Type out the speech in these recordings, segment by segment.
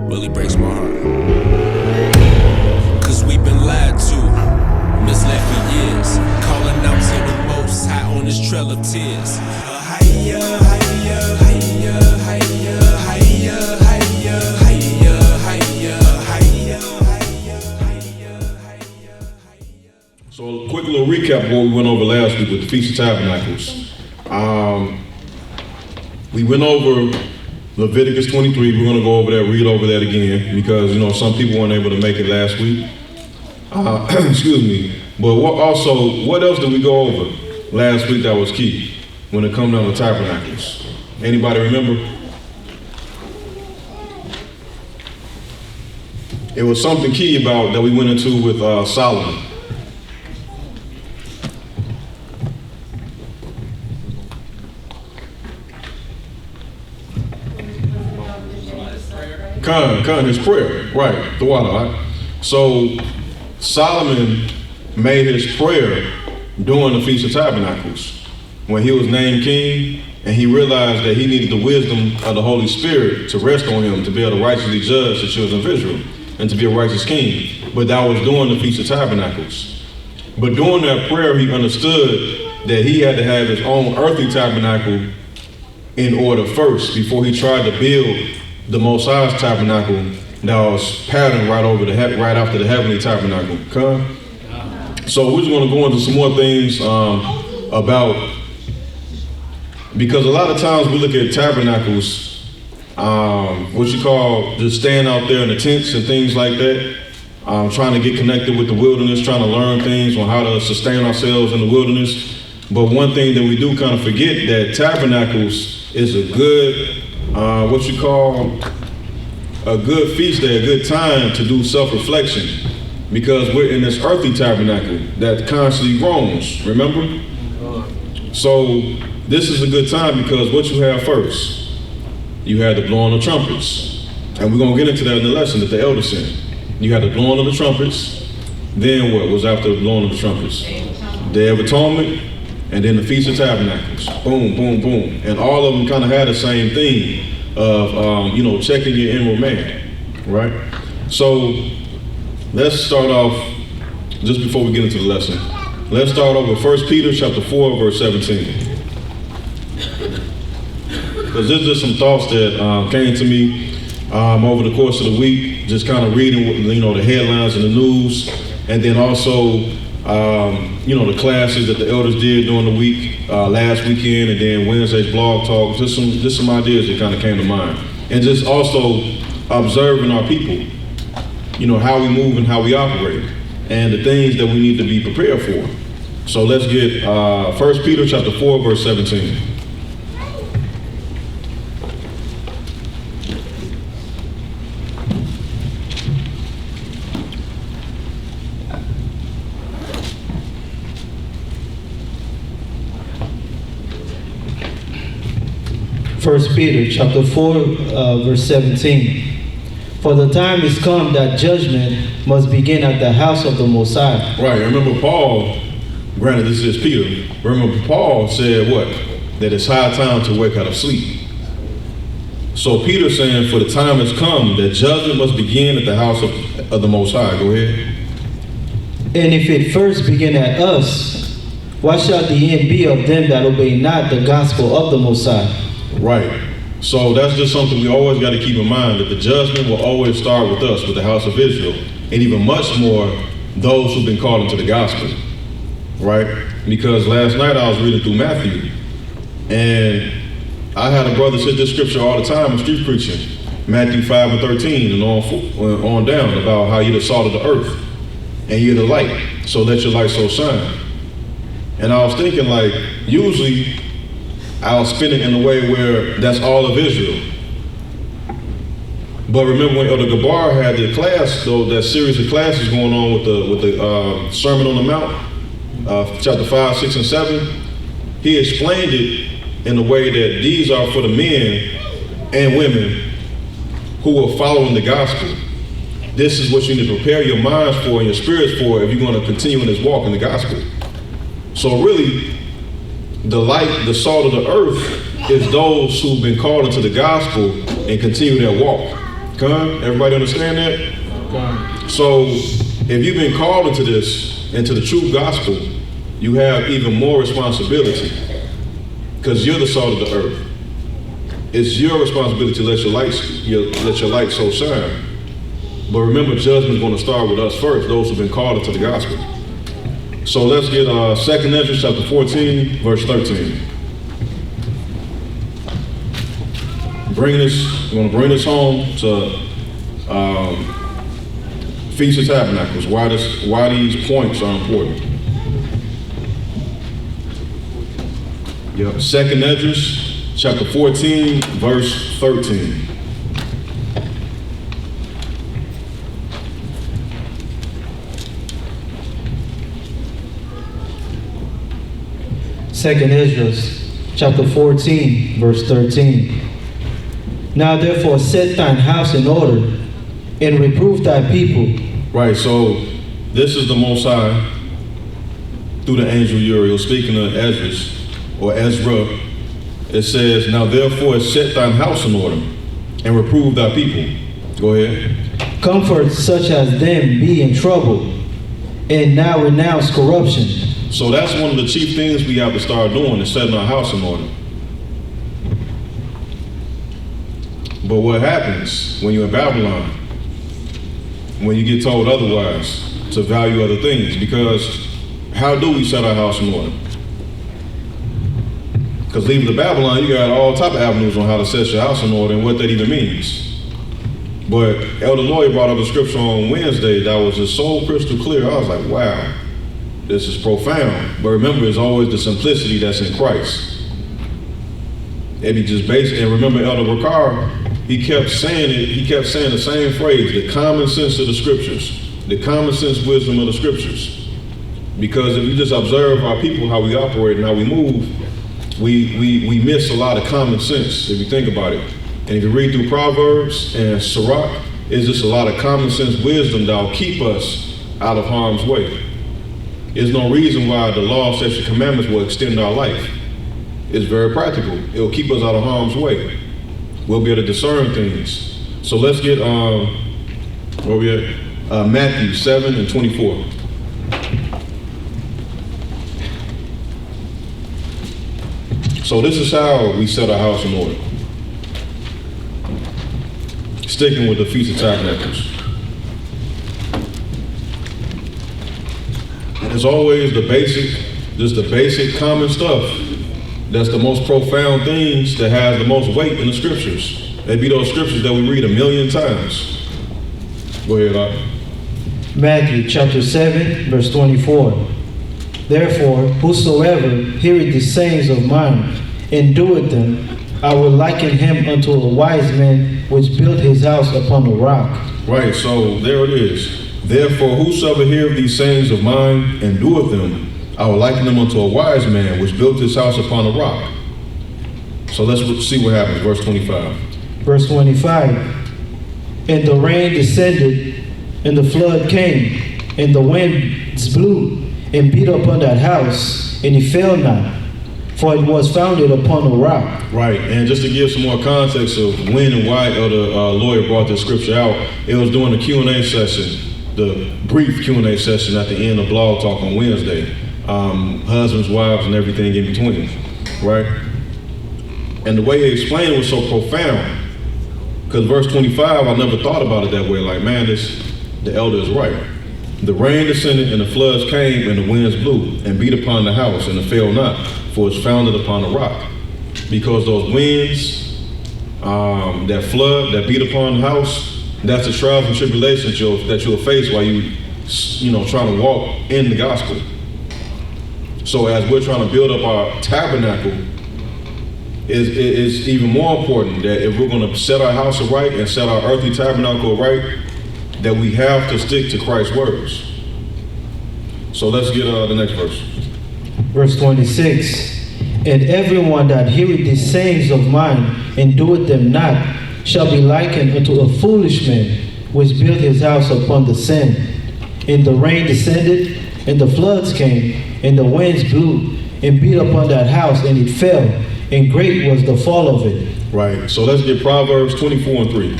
really breaks my heart. Cause we've been lied to, misled for years, calling out to the Most High on this trail of tears. So a quick little recap of what we went over last week with the Feast of Tabernacles. We went over Leviticus 23. We're going to go over that, read over that again, because some people weren't able to make it last week. Excuse me. But what else did we go over last week that was key when it comes down to Tabernacles? Anybody remember? It was something key about that we went into with Solomon. Khan, his prayer, right, the water, right? So Solomon made his prayer during the Feast of Tabernacles when he was named king, and he realized that he needed the wisdom of the Holy Spirit to rest on him to be able to righteously judge the children of Israel and to be a righteous king. But that was during the Feast of Tabernacles. But during that prayer, he understood that he had to have his own earthly tabernacle in order first before he tried to build the Most High's tabernacle that was patterned right after the heavenly tabernacle. Okay? So we're just going to go into some more things about, because a lot of times we look at tabernacles, what you call just staying out there in the tents and things like that, trying to get connected with the wilderness, trying to learn things on how to sustain ourselves in the wilderness. But one thing that we do kind of forget, that tabernacles is a good a good feast day, a good time to do self-reflection, because we're in this earthly tabernacle that constantly groans, remember? So this is a good time because what you have first, you had the blowing of trumpets, and we're going to get into that in the lesson that the Ellison. You had the blowing of the trumpets, then what was after the blowing of the trumpets? Day of Atonement, and then the Feast of Tabernacles. Boom, boom, boom. And all of them kind of had the same theme of, checking your inward man, right? So let's start off, just before we get into the lesson, let's start off with 1 Peter chapter 4, verse 17. Because there's just some thoughts that came to me over the course of the week, just kind of reading, the headlines in the news, and then also the classes that the elders did during the week, last weekend, and then Wednesday's blog talk, just some ideas that kind of came to mind. And just also observing our people, how we move and how we operate, and the things that we need to be prepared for. So let's get 1 Peter chapter 4, verse 17. First Peter chapter 4, verse 17. For the time is come that judgment must begin at the house of the Most High. Right. Remember Paul, granted this is Peter, remember Paul said what? That it's high time to wake out of sleep. So Peter's saying, for the time has come that judgment must begin at the house of the Most High. Go ahead. And if it first begin at us, what shall the end be of them that obey not the gospel of the Most High? Right. So that's just something we always got to keep in mind, that the judgment will always start with us, with the house of Israel, and even much more those who've been called into the gospel, right? Because last night I was reading through Matthew, and I had a brother say this scripture all the time in street preaching, Matthew 5 and 13 and on down, about how you're the salt of the earth and you're the light, so let your light so shine. And I was thinking, like, usually I'll spin it in a way where that's all of Israel. But remember when Elder Gabar had the class, though, that series of classes going on with the Sermon on the Mount, chapter 5, 6, and 7, he explained it in a way that these are for the men and women who are following the gospel. This is what you need to prepare your minds for and your spirits for if you're going to continue in this walk in the gospel. So really, the light, the salt of the earth, is those who've been called into the gospel and continue their walk. Everybody understand that? So if you've been called into this, into the true gospel, you have even more responsibility because you're the salt of the earth. It's your responsibility to let your light so shine. But remember, judgment is going to start with us first, those who've been called into the gospel. So let's get 2 Ezra chapter 14, verse 13. We're going to bring this home to Feast of Tabernacles, why these points are important. Yep. 2 Ezra chapter 14, verse 13. Second Ezra chapter 14, verse 13. Now therefore set thine house in order, and reprove thy people. Right, so this is the Most High through the angel Uriel speaking to Ezra. It says, now therefore set thine house in order, and reprove thy people. Go ahead. Comfort such as them be in trouble, and now renounce corruption. So that's one of the chief things we have to start doing, is setting our house in order. But what happens when you're in Babylon? When you get told otherwise, to value other things? Because how do we set our house in order? Because leaving the Babylon, you got all type of avenues on how to set your house in order and what that even means. But Elder Lloyd brought up a scripture on Wednesday that was just so crystal clear. I was like, wow, this is profound. But remember, it's always the simplicity that's in Christ. It be just basic. And remember, Elder Ricard, he kept saying the same phrase, the common sense of the scriptures, the common sense wisdom of the scriptures. Because if you just observe our people, how we operate and how we move, we miss a lot of common sense if you think about it. And if you read through Proverbs and Sirach, it's just a lot of common sense wisdom that will keep us out of harm's way. There's no reason why the law, statutes, and commandments will extend our life. It's very practical. It'll keep us out of harm's way. We'll be able to discern things. So let's get where we at? Matthew 7 and 24. So this is how we set our house in order. Sticking with the Feast of Tabernacles. It's always the basic common stuff. That's the most profound things that has the most weight in the scriptures. They be those scriptures that we read 1,000,000 times. Go ahead, Art. Matthew chapter 7, verse 24. Therefore, whosoever heareth these sayings of mine, and doeth them, I will liken him unto a wise man which built his house upon a rock. Right, so there it is. Therefore, whosoever heareth these sayings of mine, and doeth them, I will liken him unto a wise man which built his house upon a rock. So let's see what happens. Verse 25. Verse 25. And the rain descended, and the flood came, and the winds blew, and beat upon that house, and it fell not, for it was founded upon a rock. Right, and just to give some more context of when and why Elder Lawyer brought this scripture out, it was during the Q&A session, the brief Q&A session at the end of Blog Talk on Wednesday. Husbands, wives, and everything in between, right? And the way he explained it was so profound, because verse 25, I never thought about it that way. Like, man, the elder is right. The rain descended, and the floods came, and the winds blew, and beat upon the house, and it fell not, for it's founded upon a rock. Because those winds, that flood, that beat upon the house, that's the trials and tribulations that you'll face while you trying to walk in the gospel. So as we're trying to build up our tabernacle, it's even more important that if we're going to set our house right and set our earthly tabernacle right, that we have to stick to Christ's words. So let's get the next verse. Verse 26. And everyone that heareth these sayings of mine, and doeth them not, shall be likened unto a foolish man, which built his house upon the sand. And the rain descended, and the floods came, and the winds blew, and beat upon that house, and it fell, and great was the fall of it. Right, so let's get Proverbs 24 and 3.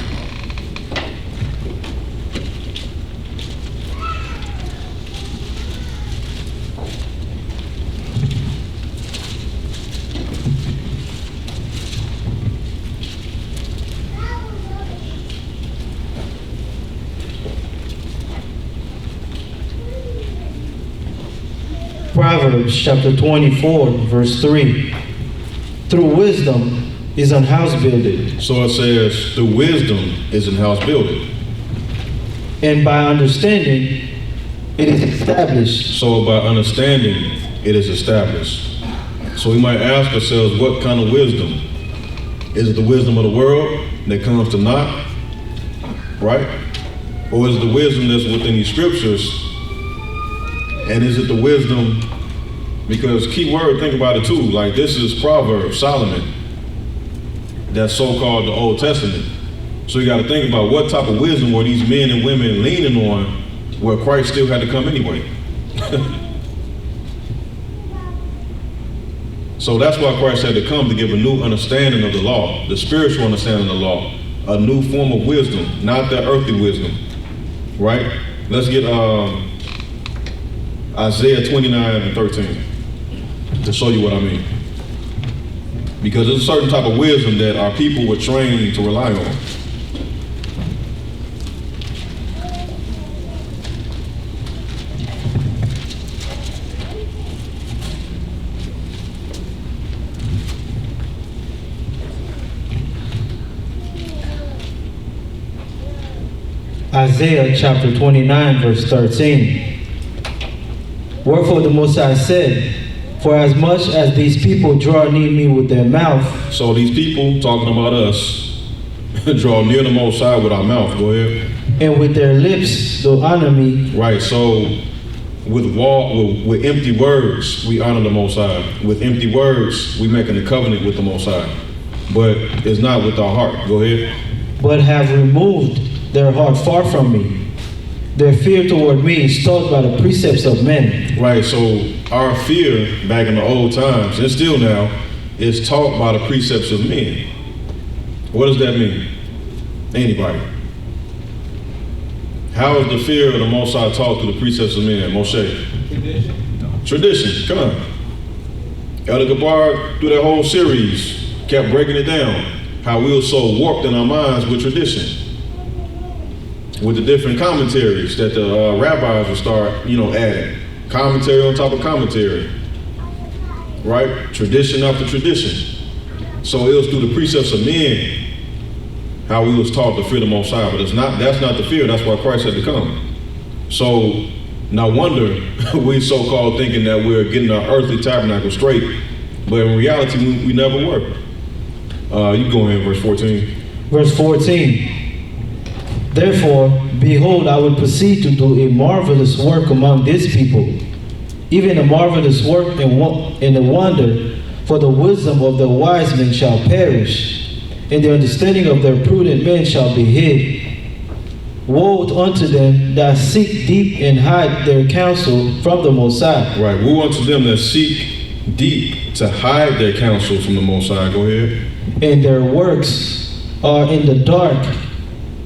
Proverbs chapter 24, verse 3. Through wisdom is an house builded, So it says, through wisdom is in house building. and by understanding it is established. So by understanding, it is established. So we might ask ourselves, what kind of wisdom? Is it the wisdom of the world that comes to naught? Right? Or is it the wisdom that's within these scriptures? And is it the wisdom, because key word, think about it too, like this is Proverbs, Solomon, that's so-called the Old Testament. So you got to think about what type of wisdom were these men and women leaning on where Christ still had to come anyway. So that's why Christ had to come, to give a new understanding of the law, the spiritual understanding of the law, a new form of wisdom, not that earthly wisdom, right? Let's get Isaiah 29 and 13 to show you what I mean. Because there's a certain type of wisdom that our people were trained to rely on. Isaiah chapter 29, verse 13. Wherefore the Most High said, for as much as these people draw near me with their mouth. So these people, talking about us, draw near the Most High with our mouth. Go ahead. And with their lips they'll honor me. Right, so with empty words, we honor the Most High. With empty words, we making a covenant with the Most High. But it's not with our heart. Go ahead. But have removed their heart far from me. Their fear toward me is taught by the precepts of men. Right, so our fear back in the old times, and still now, is taught by the precepts of men. What does that mean? Anybody? How is the fear of the Most High taught through the precepts of men? Moshe? Tradition, come on. Elder Gabar, through that whole series, kept breaking it down, how we were so warped in our minds with tradition. With the different commentaries that the rabbis would start, adding. Commentary on top of commentary. Right? Tradition after tradition. So it was through the precepts of men how we was taught to fear the Most High. But that's not the fear. That's why Christ had to come. So no wonder we so-called thinking that we're getting our earthly tabernacle straight. But in reality, we never were. You go ahead, verse 14. Verse 14. Therefore, behold, I will proceed to do a marvelous work among this people, even a marvelous work and a wonder, for the wisdom of the wise men shall perish, and the understanding of their prudent men shall be hid. Woe unto them that seek deep and hide their counsel from the Most High. Right, woe unto them that seek deep to hide their counsel from the Most High. Go ahead. And their works are in the dark,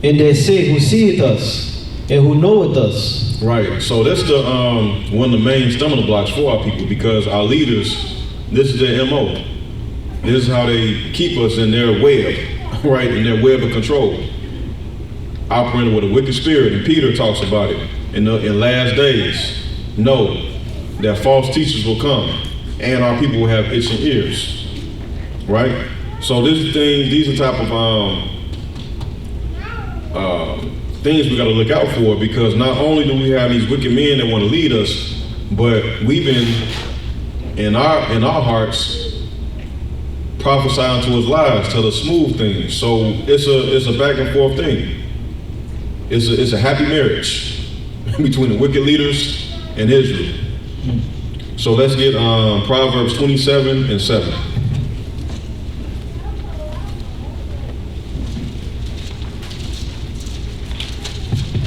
and they say, who seeth us, and who knoweth us? Right. So that's the one of the main stumbling blocks for our people, because our leaders, this is their MO. This is how they keep us in their web, right? In their web of control. Operating with a wicked spirit, and Peter talks about it. In last days, know that false teachers will come, and our people will have itching ears, right? So these are type of things we got to look out for, because not only do we have these wicked men that want to lead us, but we've been in our hearts prophesying to us lies, tell us smooth things. So it's a back and forth thing. It's a happy marriage between the wicked leaders and Israel. So let's get Proverbs 27 and 7.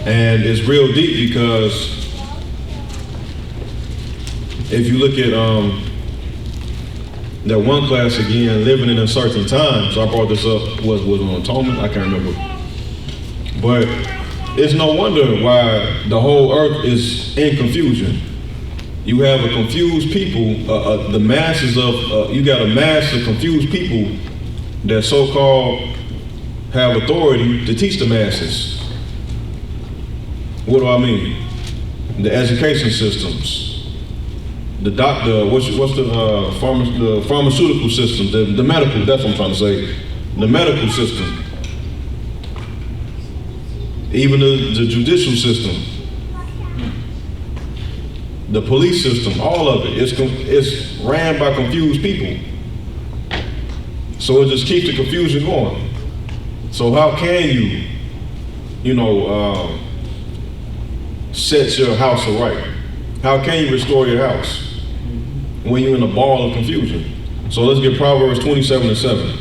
And it's real deep, because if you look at that one class again, living in uncertain times, I brought this up, was on atonement, I can't remember. But it's no wonder why the whole earth is in confusion. You have a confused people, the masses of, you got a mass of confused people that so-called have authority to teach the masses. What do I mean? The education systems. the doctor, what's the pharmaceutical system, the medical, that's what I'm trying to say, the medical system, even the judicial system, the police system, all of it, it's ran by confused people. So it just keeps the confusion going. So how can you, set your house aright? How can you restore your house when you're in a ball of confusion? So let's get Proverbs 27:7.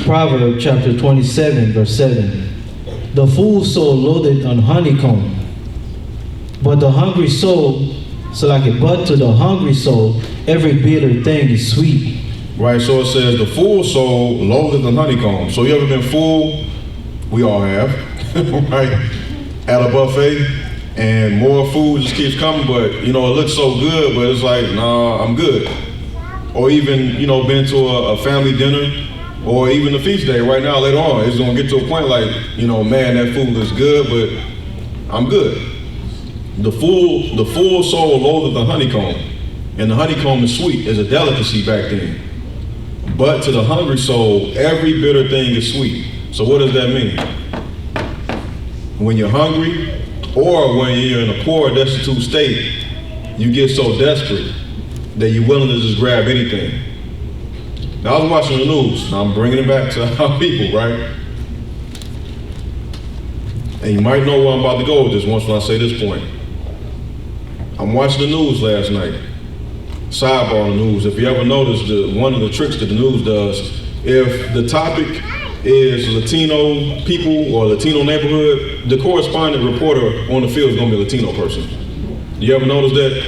Proverbs chapter 27, verse 7. The fool's soul loaded on honeycomb, but the hungry soul, but to the hungry soul, every bitter thing is sweet. Right, so it says the fool soul loaded on honeycomb. So you ever been full? We all have, right? At a buffet, and more food just keeps coming, but it looks so good, but it's like, nah, I'm good. Or even, been to a family dinner, or even a feast day right now later on, it's gonna get to a point like, man, that food looks good, but I'm good. The full soul loathed the honeycomb, and the honeycomb is sweet, is a delicacy back then. But to the hungry soul, every bitter thing is sweet. So what does that mean? When you're hungry, or when you're in a poor, destitute state, you get so desperate that you're willing to just grab anything. Now, I was watching the news. Now, I'm bringing it back to our people, right? And you might know where I'm about to go with this once when I say this point. I'm watching the news last night. Sidebar on the news. If you ever noticed, one of the tricks that the news does, if the topic is Latino people or Latino neighborhood, the correspondent reporter on the field is going to be a Latino person. You ever notice that?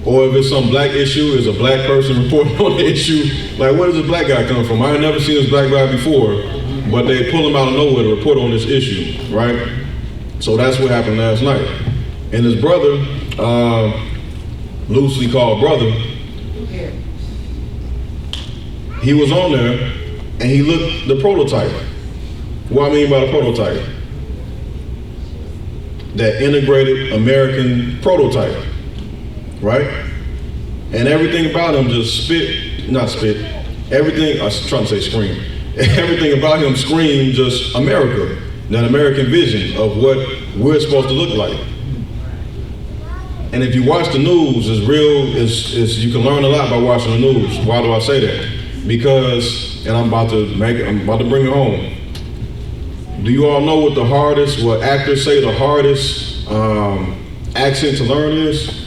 Or if it's some black issue, is a black person reporting on the issue. Like, where does this black guy come from? I ain't never seen this black guy before, but they pull him out of nowhere to report on this issue, right? So that's what happened last night. And his brother, loosely called brother, he was on there and he looked the prototype. What I mean by the prototype? That integrated American prototype, right? And everything about him just everything, I was trying to say scream. Everything about him screamed just America, that American vision of what we're supposed to look like. And if you watch the news, it's real, you can learn a lot by watching the news. Why do I say that? Because, and I'm about to bring it home. Do you all know what actors say the hardest accent to learn is?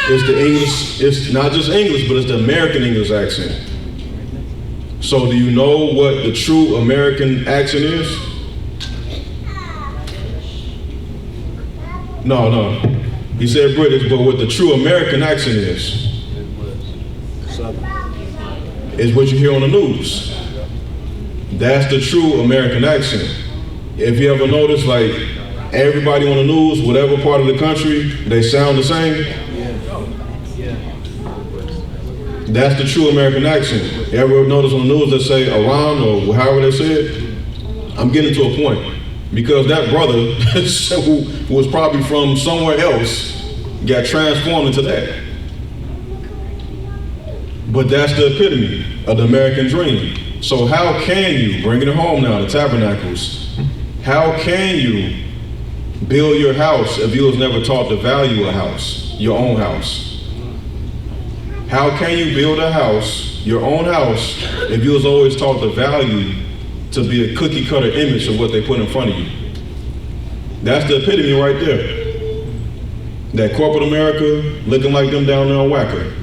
It's the English, it's not just English, but it's the American English accent. So do you know what the true American accent is? No. He said British, but what the true American accent is what you hear on the news. That's the true American accent. If you ever notice, like, everybody on the news, whatever part of the country, they sound the same. That's the true American accent. You ever notice on the news they say Iran or however they say it? I'm getting to a point. Because that brother, who was probably from somewhere else, got transformed into that. But that's the epitome of the American dream. So how can you, bringing it home now, the Tabernacles, how can you build your house if you was never taught to value a house, your own house? How can you build a house, your own house, if you was always taught the value to be a cookie cutter image of what they put in front of you? That's the epitome right there. That corporate America looking like them down there on Wacker.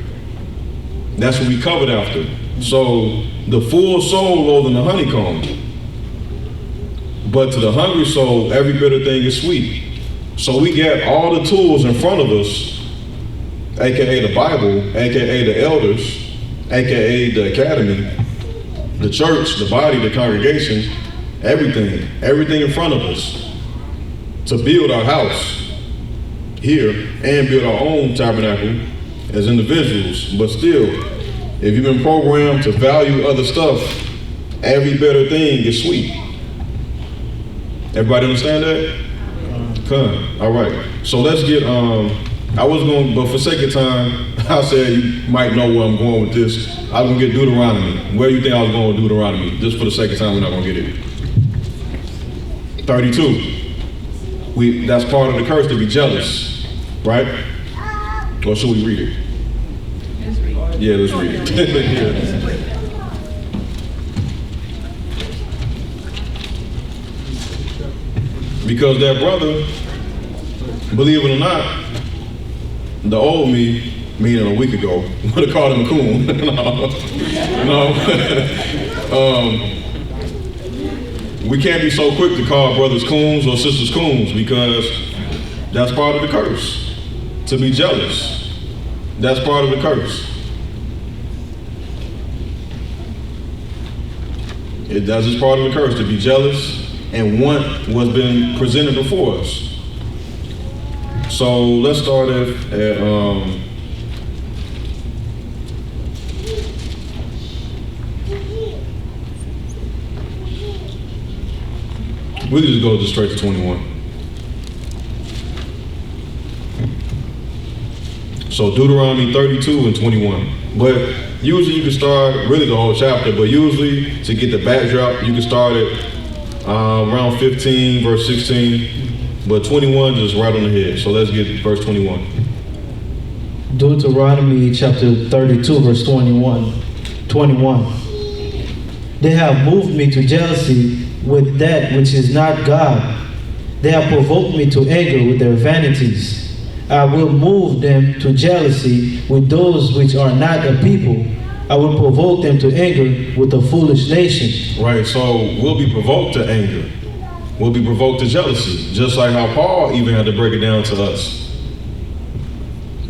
That's what we covered after. So the full soul loathing the honeycomb, but to the hungry soul, every bitter thing is sweet. So we get all the tools in front of us, AKA the Bible, AKA the elders, AKA the academy, the church, the body, the congregation, everything in front of us to build our house here and build our own tabernacle as individuals. But still, if you've been programmed to value other stuff, every better thing is sweet. Everybody understand that? Come. All right. So let's get I was going, but for sake of time, I said you might know where I'm going with this. I was going to get Deuteronomy. Where do you think I was going with Deuteronomy? Just for the sake of time, we're not going to get it. 32. That's part of the curse, to be jealous, right? Or should we read it? Let's read it. Yeah, let's read it. Yeah. Because that brother, believe it or not, the old me, meaning a week ago, would have called him a coon. No. We can't be so quick to call brothers coons or sisters coons, because that's part of the curse. To be jealous, that's part of the curse. That's part of the curse, to be jealous and want what's been presented before us. So let's start at we can just go straight to 21. So Deuteronomy 32 and 21. But usually you can start really the whole chapter, but usually to get the backdrop, you can start at around 15, verse 16, but 21 just right on the head. So let's get verse 21. Deuteronomy chapter 32, verse 21. They have moved me to jealousy with that which is not God. They have provoked me to anger with their vanities. I will move them to jealousy with those which are not a people. I will provoke them to anger with a foolish nation. Right, so we'll be provoked to anger. We'll be provoked to jealousy, just like how Paul even had to break it down to us.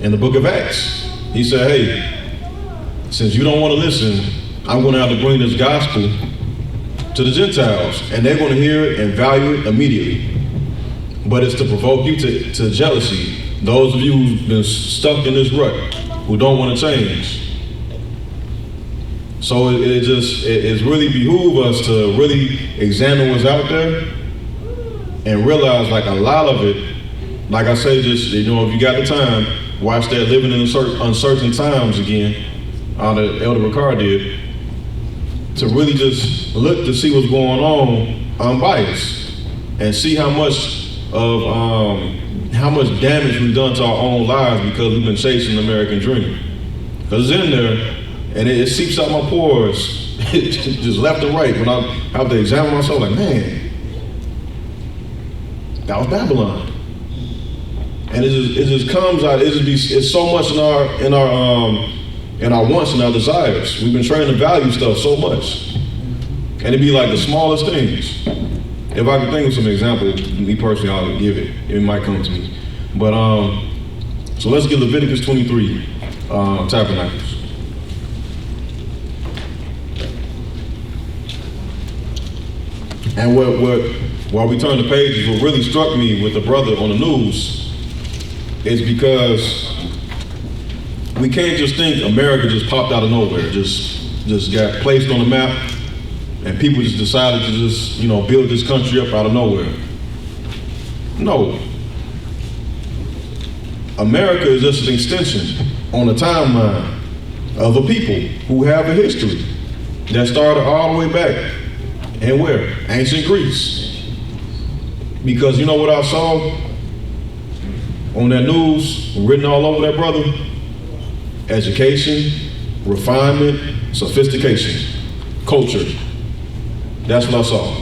In the book of Acts, he said, hey, since you don't want to listen, I'm going to have to bring this gospel to the Gentiles, and they're going to hear it and value it immediately. But it's to provoke you to jealousy. Those of you who've been stuck in this rut, who don't want to change. So it really behooves us to really examine what's out there and realize, like, a lot of it, like I say, just, if you got the time, watch that Living in Uncertain Times again, that Elder Ricard did, to really just look to see what's going on unbiased and see how much damage we've done to our own lives because we've been chasing the American dream. Because it's in there, and it seeps out my pores, just left and right. When I have to examine myself, like, man, that was Babylon. And it just comes out. It's so much in our wants and our desires. We've been trying to value stuff so much, and it'd be like the smallest things. If I could think of some example, me personally, I would give it. It might come to me. But so let's get Leviticus 23, Tabernacles. And while we turn the pages, what really struck me with the brother on the news is because we can't just think America just popped out of nowhere, just got placed on the map, and people just decided to just, build this country up out of nowhere. No. America is just an extension on the timeline of a people who have a history that started all the way back. And where? Ancient Greece. Because you know what I saw on that news, written all over that brother? Education, refinement, sophistication, culture. That's what I saw.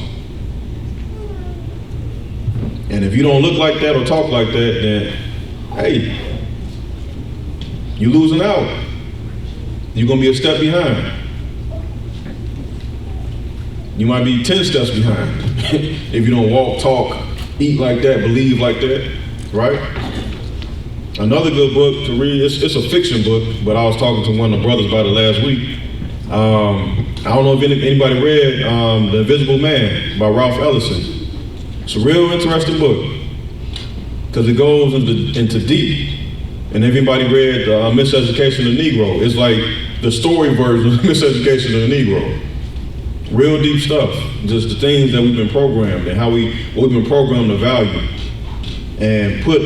And if you don't look like that or talk like that, then, hey, you're losing out. You're gonna be a step behind. You might be 10 steps behind if you don't walk, talk, eat like that, believe like that, right? Another good book to read, it's a fiction book, but I was talking to one of the brothers about it last week. I don't know if anybody read The Invisible Man by Ralph Ellison. It's a real interesting book because it goes into deep. And everybody read Miseducation of the Negro. It's like the story version of Miseducation of the Negro. Real deep stuff, just the things that we've been programmed and what we've been programmed to value and put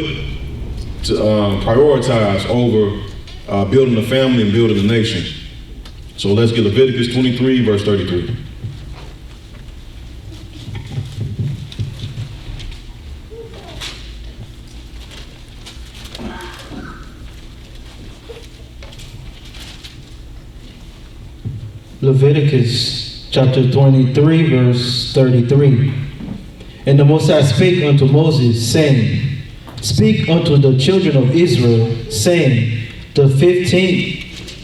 to prioritize over building a family and building a nation. So let's get Leviticus 23, verse 33. Leviticus chapter 23, verse 33. And the Most High spake unto Moses, saying, Speak unto the children of Israel, saying, The 15th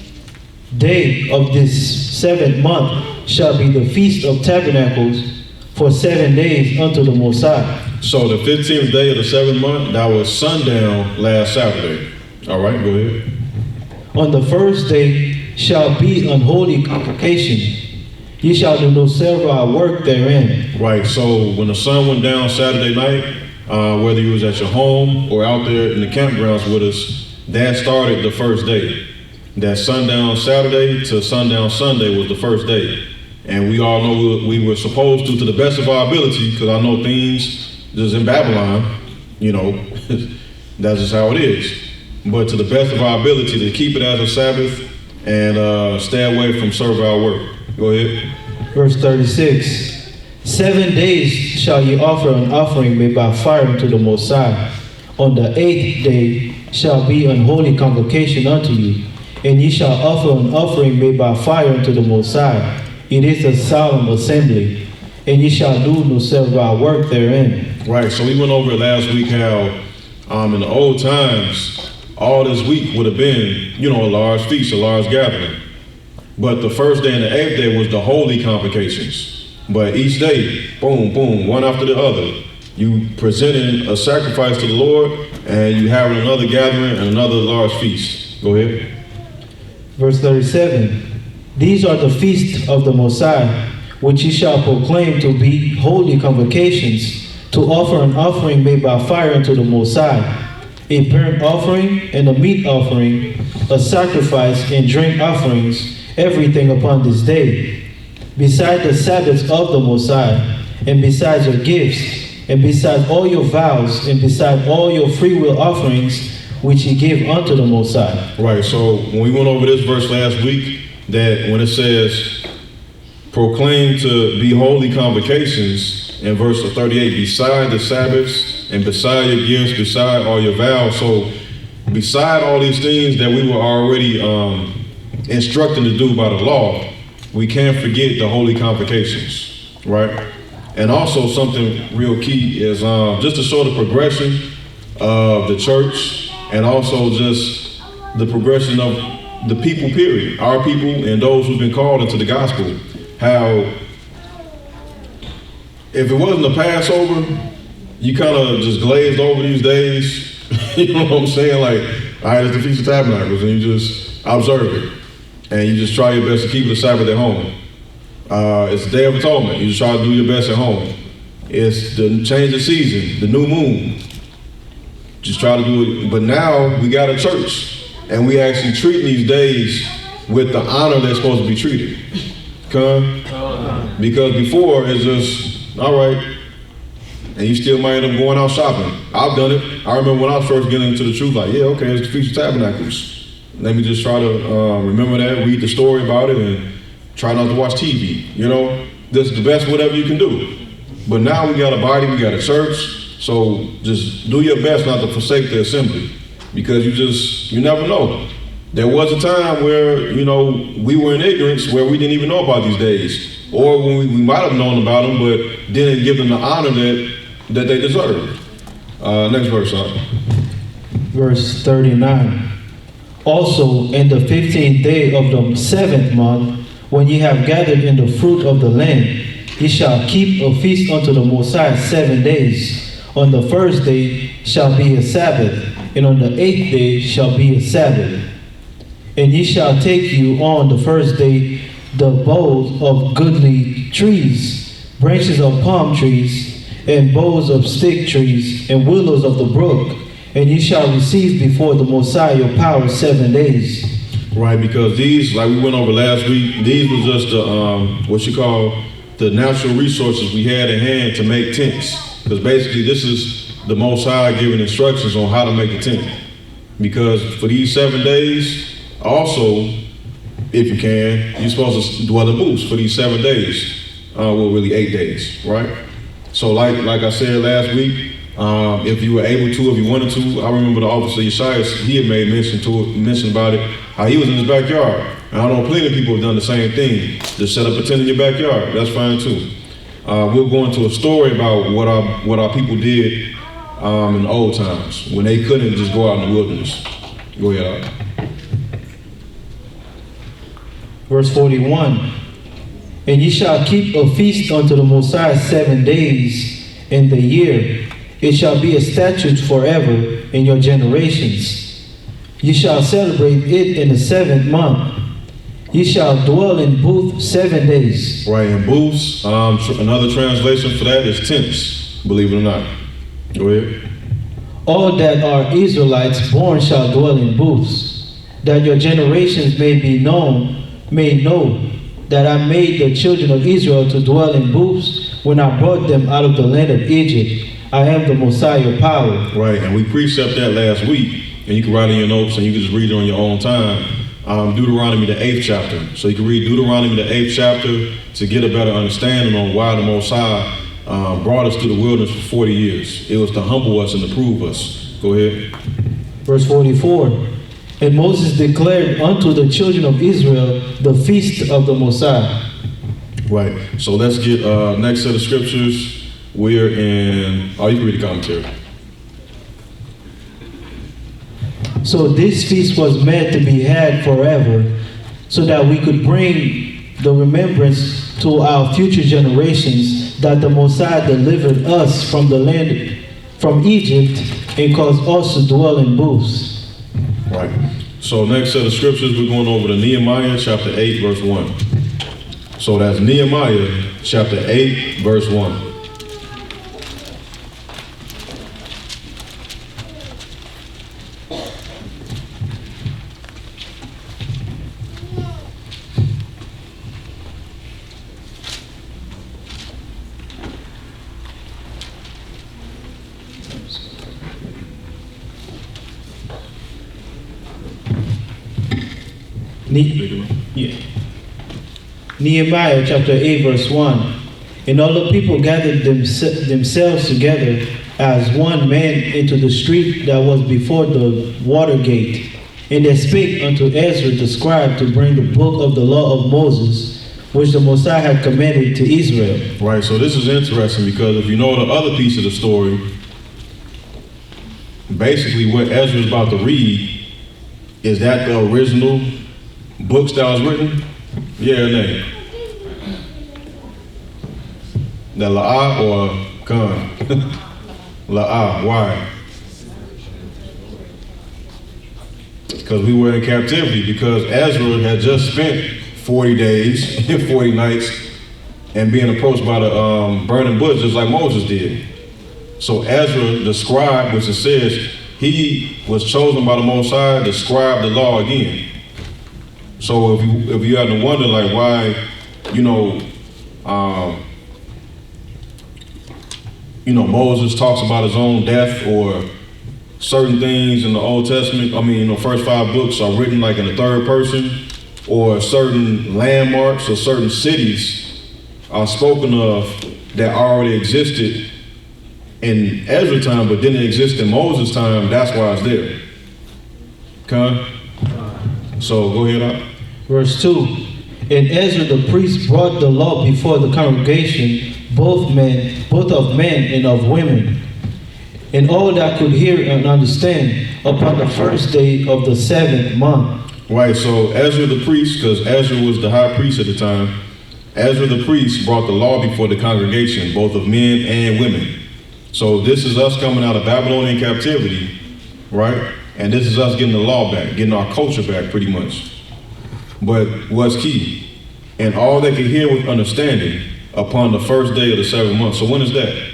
day of this 7th month shall be the Feast of Tabernacles for 7 days unto the Most High. So the 15th day of the 7th month, that was sundown last Saturday. All right, go ahead. On the first day shall be an holy convocation. Ye shall do no servile work therein. Right, so when the sun went down Saturday night, whether you was at your home or out there in the campgrounds with us, that started the first day. That sundown Saturday to sundown Sunday was the first day. And we all know we were supposed to the best of our ability, because I know things just in Babylon, you know, that's just how it is. But to the best of our ability to keep it as a Sabbath and stay away from servile work. Go ahead. Verse 36. 7 days shall ye offer an offering made by fire unto the Most High. On the 8th day shall be an holy convocation unto you, and ye shall offer an offering made by fire unto the Most High. It is a solemn assembly, and ye shall do no servile work therein. Right, so we went over it last week how in the old times, all this week would have been, you know, a large feast, a large gathering. But the first day and the 8th day was the holy convocations. But each day, boom, boom, one after the other, you presenting a sacrifice to the Lord, and you having another gathering and another large feast. Go ahead. Verse 37. These are the feasts of the Most High, which ye shall proclaim to be holy convocations, to offer an offering made by fire unto the Most High, a burnt offering and a meat offering, a sacrifice and drink offerings, everything upon this day, beside the Sabbaths of the Most High, and besides your gifts, and besides all your vows, and beside all your freewill offerings, which ye give unto the Most High. Right, so when we went over this verse last week, that when it says, proclaim to be holy convocations, in verse 38, beside the Sabbaths, and beside your gifts, beside all your vows. So beside all these things that we were already instructed to do by the law, we can't forget the holy convocations, right? And also something real key is just to show the progression of the church, and also just the progression of the people, period. Our people and those who've been called into the gospel. How if it wasn't the Passover, you kind of just glazed over these days. You know what I'm saying? Like, all right, it's the Feast of Tabernacles, and you just observe it. And you just try your best to keep the Sabbath at home. It's the Day of Atonement. You just try to do your best at home. It's the change of season, the new moon. Just try to do it. But now we got a church, and we actually treat these days with the honor they're supposed to be treated. Because before it's just, all right, and you still might end up going out shopping. I've done it. I remember when I was first getting into the truth, like, yeah, okay, it's the Feast of Tabernacles. Let me just try to remember that, read the story about it, and try not to watch TV. You know, this is the best whatever you can do. But now we got a body, we got a church, so just do your best not to forsake the assembly, because you never know. There was a time where, you know, we were in ignorance, where we didn't even know about these days. Or when we might have known about them, but didn't give them the honor that they deserve. Next verse, Verse 39. Also in the 15th day of the 7th month, when ye have gathered in the fruit of the land, ye shall keep a feast unto the Most High 7 days. On the first day shall be a Sabbath, and on the 8th day shall be a Sabbath. And ye shall take you on the first day the boughs of goodly trees, branches of palm trees, and boughs of stick trees, and willows of the brook, and ye shall receive before the Most High your power 7 days. Right, because these, like we went over last week, these were just the natural resources we had at hand to make tents. Because basically this is the Most High giving instructions on how to make a tent. Because for these 7 days, also, if you can, you're supposed to dwell in booths for these 7 days. Well, really 8 days, right? So like I said last week, if you were able to, if you wanted to, I remember the officer Yeshaya, he had made mention about it, how he was in his backyard. And I know plenty of people have done the same thing. Just set up a tent in your backyard. That's fine too. We'll go into a story about what our people did in the old times when they couldn't just go out in the wilderness. Go ahead, Art. Verse 41. And ye shall keep a feast unto the Most High 7 days in the year. It shall be a statute forever in your generations. Ye shall celebrate it in the 7th month. Ye shall dwell in booth 7 days. Right, in booths. Another translation for that is tents, believe it or not. Go ahead. All that are Israelites born shall dwell in booths, that your generations may know that I made the children of Israel to dwell in booths when I brought them out of the land of Egypt. I am the Messiah power. Right, and we precept that last week, and you can write in your notes and you can just read it on your own time. Deuteronomy, the 8th chapter. So you can read Deuteronomy, the 8th chapter to get a better understanding on why the Most High brought us through the wilderness for 40 years. It was to humble us and to prove us. Go ahead. Verse 44. And Moses declared unto the children of Israel the feast of the Most High. Right. So let's get next set of scriptures. We're in, you can read the commentary. So this feast was meant to be had forever, so that we could bring the remembrance to our future generations that the Most High delivered us from the land, from Egypt, and caused us to dwell in booths. Right. So next set of scriptures, we're going over to Nehemiah chapter 8, verse 1. So that's Nehemiah chapter 8, verse 1. Nehemiah chapter 8 verse 1. And all the people gathered themselves together as one man into the street that was before the water gate. And they spake unto Ezra the scribe to bring the book of the law of Moses, which the Most High had commanded to Israel. Right, so this is interesting because if you know the other piece of the story, basically what Ezra is about to read, is that the original books that was written? Yeah or nay? The La'ah or Khan? La'ah, why? Because we were in captivity, because Ezra had just spent 40 days and 40 nights and being approached by the burning bush just like Moses did. So Ezra, the scribe, which it says, he was chosen by the Most High to scribe the law again. So if you had to wonder like why, Moses talks about his own death or certain things in the Old Testament, the first 5 books are written like in the third person, or certain landmarks or certain cities are spoken of that already existed in Ezra's time but didn't exist in Moses' time. That's why it's there. Okay? So go ahead, Al. Verse 2. And Ezra the priest brought the law before the congregation, both of men and of women, and all that could hear and understand, upon the first day of the 7th month. Right, so Ezra the priest, because Ezra was the high priest at the time, Ezra the priest brought the law before the congregation, both of men and women. So this is us coming out of Babylonian captivity, right? And this is us getting the law back, getting our culture back pretty much. But what's key? And all they could hear with understanding upon the first day of the 7th month. So when is that?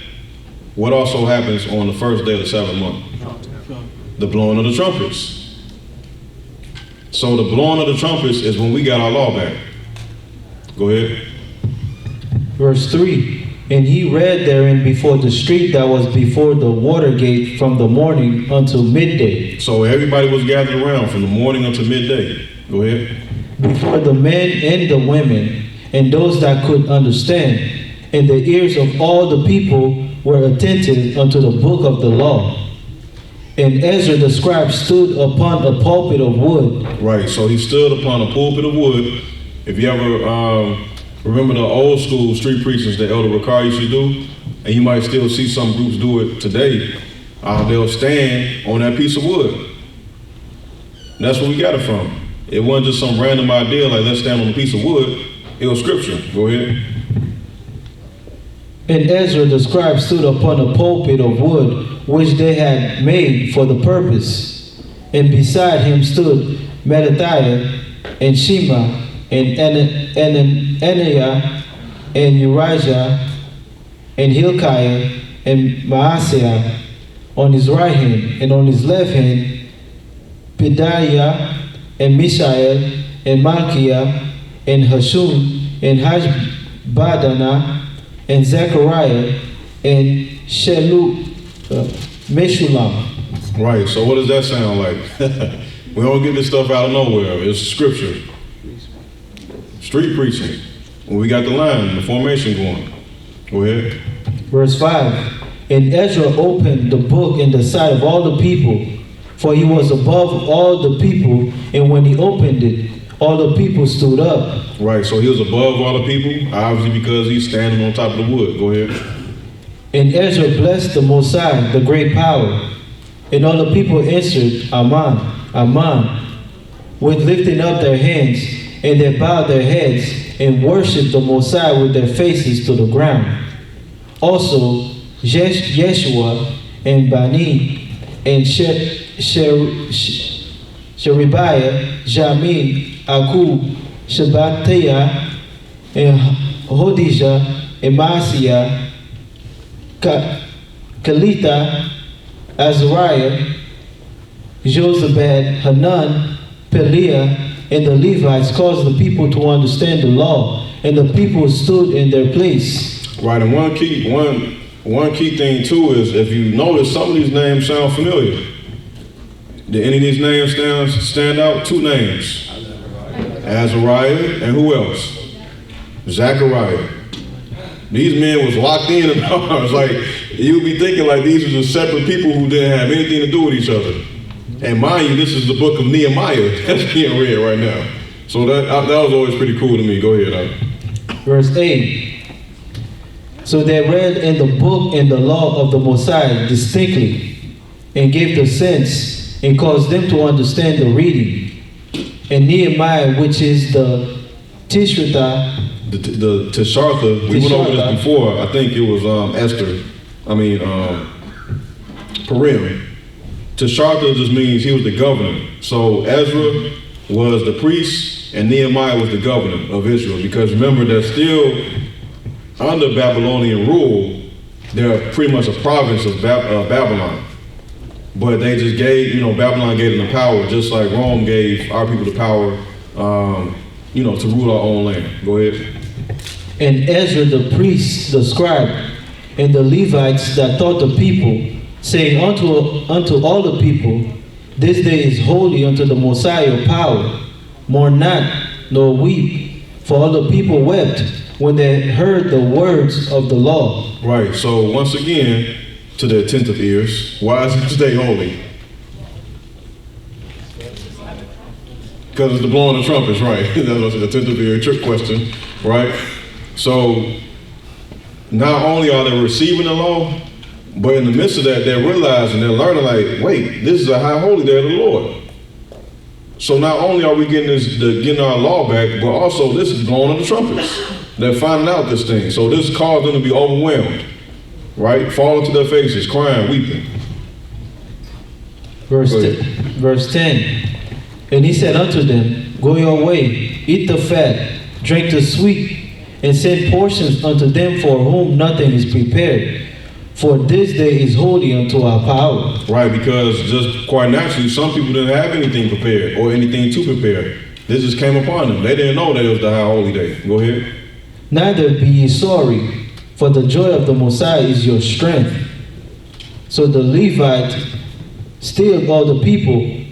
What also happens on the first day of the 7th month? The blowing of the trumpets. So the blowing of the trumpets is when we got our law back. Go ahead. Verse 3. And he read therein before the street that was before the water gate from the morning until midday. So everybody was gathered around from the morning until midday. Go ahead. Before the men and the women, and those that could understand, and the ears of all the people were attentive unto the book of the law. And Ezra the scribe stood upon a pulpit of wood. Right, so he stood upon a pulpit of wood. If you ever remember the old school street preachers that Elder Ricard used to do, and you might still see some groups do it today, they'll stand on that piece of wood. And that's where we got it from. It wasn't just some random idea like let's stand on a piece of wood. It was scripture. Go ahead. And Ezra the scribe stood upon a pulpit of wood, which they had made for the purpose. And beside him stood Mattithiah, and Shema, and Ananiah, and Urijah, and Hilkiah, and Maaseiah on his right hand, and on his left hand, Pedaiah, and Mishael, and Malchiah, and Hashum, and Hashbaddanah, and Zechariah, and Meshulam. Right, so what does that sound like? We don't get this stuff out of nowhere. It's scripture. Street preaching. When we got the line, the formation going. Go ahead. Verse 5. And Ezra opened the book in the sight of all the people, for he was above all the people, and when he opened it, all the people stood up. Right, so he was above all the people, obviously because he's standing on top of the wood. Go ahead. And Ezra blessed the Most High, the great power. And all the people answered, Amen, Amen, with lifting up their hands, and they bowed their heads and worshipped the Most High with their faces to the ground. Also, Yeshua and Bani and Sherebiah, Jamin, Akub, Shabbatiah, and Hodijah, and Maaseiah, Kelita, Azariah, Josabad, Hanan, Peliah, and the Levites caused the people to understand the law, and the people stood in their place. Right, and one key thing too is if you notice some of these names sound familiar. Did any of these names stand out? Two names. Azariah and who else? Zechariah. These men was locked in and it's like you'd be thinking like these were just separate people who didn't have anything to do with each other. And mind you, this is the book of Nehemiah that's being read right now. So that was always pretty cool to me. Go ahead. Verse 8. So they read in the book and the law of the Mosiah distinctly, and gave the sense, and caused them to understand the reading. And Nehemiah, which is the Tishrata, the Tishartha, we went over this before. I think it was Purim. Tishartha just means he was the governor. So Ezra was the priest and Nehemiah was the governor of Israel. Because remember, they're still under Babylonian rule. They're pretty much a province of Babylon. But they just gave, Babylon gave them the power, just like Rome gave our people the power, to rule our own land. Go ahead. And Ezra the priest, the scribe, and the Levites that taught the people, saying unto all the people, this day is holy unto the Messiah of power. Mourn not, nor weep, for all the people wept when they heard the words of the law. Right, so once again, to the attentive ears, why is this day holy? Because it's the blowing of trumpets, right? That was an attentive ear, trick question, right? So not only are they receiving the law, but in the midst of that, they're realizing, they're learning like, wait, this is a high holy day of the Lord. So not only are we getting our law back, but also this is blowing of the trumpets. They're finding out this thing. So this caused them to be overwhelmed, right? Falling to their faces, crying, weeping. Verse 10. And he said unto them, go your way, eat the fat, drink the sweet, and send portions unto them for whom nothing is prepared. For this day is holy unto our power. Right, because just quite naturally, some people didn't have anything prepared or anything to prepare. This just came upon them. They didn't know that it was the high holy day. Go ahead. Neither be ye sorry, for the joy of the Messiah is your strength. So the Levite stilled all the people,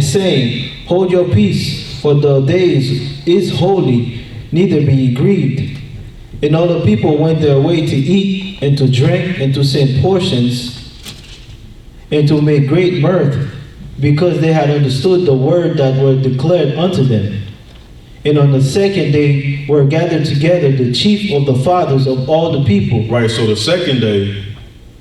saying, hold your peace, for the day is holy, neither be ye grieved. And all the people went their way to eat and to drink and to send portions and to make great mirth, because they had understood the word that were declared unto them. And on the second day were gathered together the chief of the fathers of all the people. Right, so the second day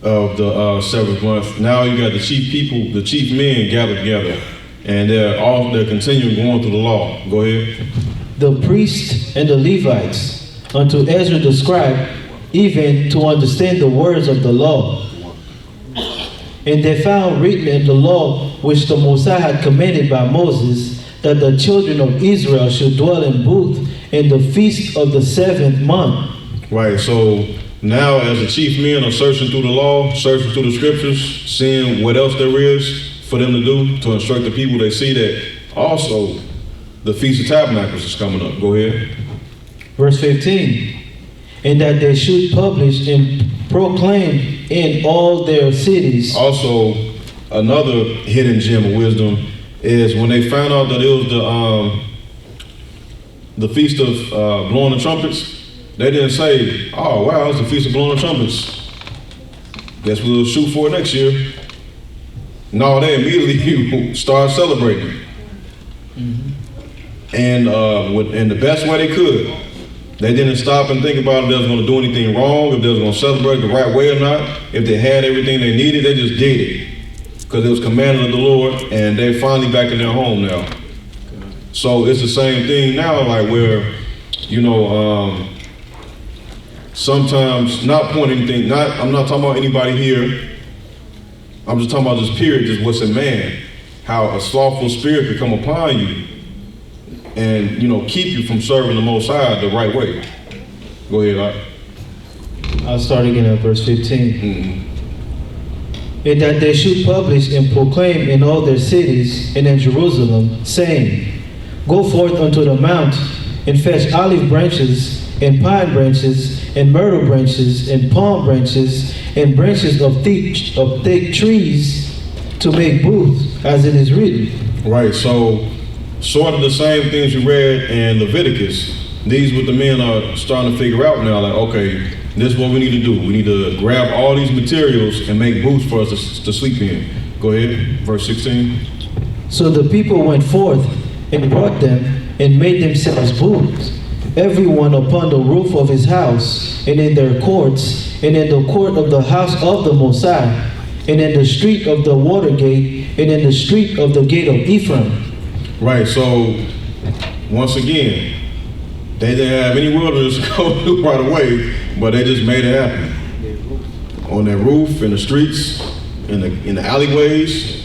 of the 7th month, now you got the chief people, the chief men gathered together, and they're continuing going through the law. Go ahead. The priests and the Levites, unto Ezra the scribe, even to understand the words of the law. And they found written in the law which the Mosiah had commanded by Moses, that the children of Israel should dwell in booths in the feast of the 7th month. Right, so now as the chief men are searching through the law, searching through the scriptures, seeing what else there is for them to do to instruct the people, they see that also the Feast of Tabernacles is coming up. Go ahead. Verse 15. And that they should publish and proclaim in all their cities. Also, another hidden gem of wisdom is when they found out that it was the Feast of Blowing the Trumpets, they didn't say, oh wow, it's the Feast of Blowing the Trumpets, guess we'll shoot for it next year. No, they immediately started celebrating. And in the best way they could. They didn't stop and think about if they was going to do anything wrong, if they was going to celebrate the right way or not. If they had everything they needed, they just did it. Because it was commanded of the Lord, and they're finally back in their home now. So it's the same thing now, like where, sometimes, not pointing anything, I'm not talking about anybody here. I'm just talking about this period, just what's in man. How a slothful spirit could come upon you and, keep you from serving the Most High the right way. Go ahead, Art. I'll start again at verse 15. And that they should publish and proclaim in all their cities and in Jerusalem, saying, go forth unto the mount, and fetch olive branches, and pine branches, and myrtle branches, and palm branches, and branches of thick trees, to make booths, as it is written. Right, so sort of the same things you read in Leviticus. These what the men are starting to figure out now, like, okay, this is what we need to do. We need to grab all these materials and make booths for us to sleep in. Go ahead, verse 16. So the people went forth and brought them and made themselves booths, everyone upon the roof of his house, and in their courts, and in the court of the house of the Mosiah, and in the street of the water gate, and in the street of the gate of Ephraim. Right, so once again, they didn't have any wilderness to go through right away, but they just made it happen. On their roof, in the streets, in the alleyways,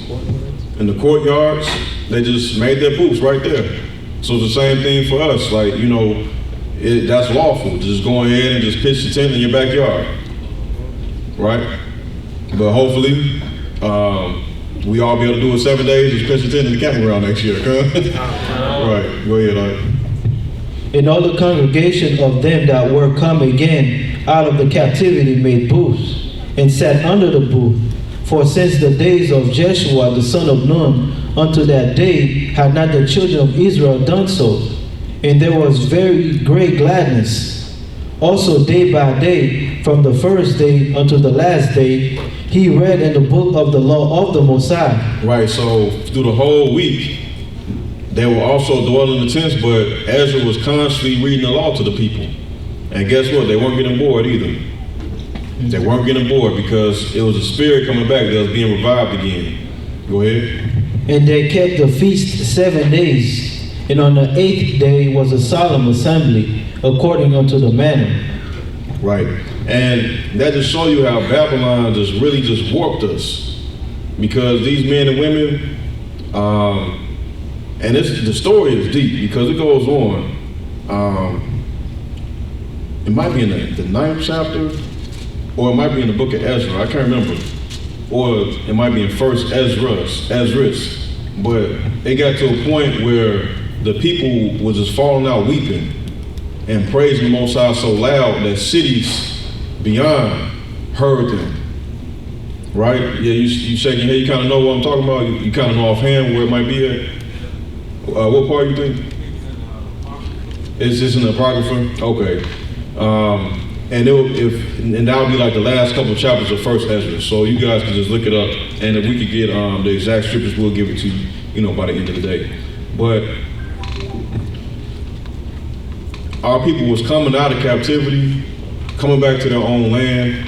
in the courtyards, they just made their booths right there. So it's the same thing for us, like, that's lawful. Just go ahead and just pitch the tent in your backyard, right? But hopefully, we all be able to do it 7 days, just pitch the tent in the campground next year, Right, go ahead, Art. And all the congregation of them that were come again out of the captivity made booths, and sat under the booth. For since the days of Jeshua the son of Nun unto that day had not the children of Israel done so, and there was very great gladness. Also day by day, from the first day unto the last day, he read in the book of the law of the Mosiah. Right, so through the whole week, they were also dwelling in the tents, but Ezra was constantly reading the law to the people. And guess what? They weren't getting bored either. They weren't getting bored because it was a spirit coming back that was being revived again. Go ahead. And they kept the feast 7 days, and on the 8th day was a solemn assembly, according unto the manner. Right. And that just shows you how Babylon just really just warped us. Because these men and women, and the story is deep because it goes on. It might be in the 9th chapter, or it might be in the book of Ezra. I can't remember. Or it might be in 1st Ezra's. But it got to a point where the people was just falling out weeping and praising the Most High so loud that cities beyond heard them. Right? Yeah, you shaking your head, you kind of know what I'm talking about. You kind of know offhand where it might be at. What part you think? Is this in the Apocrypha? Okay. And that would be like the last couple of chapters of First Ezra. So you guys can just look it up, and if we could get the exact scriptures, we'll give it to you, by the end of the day. But our people was coming out of captivity, coming back to their own land,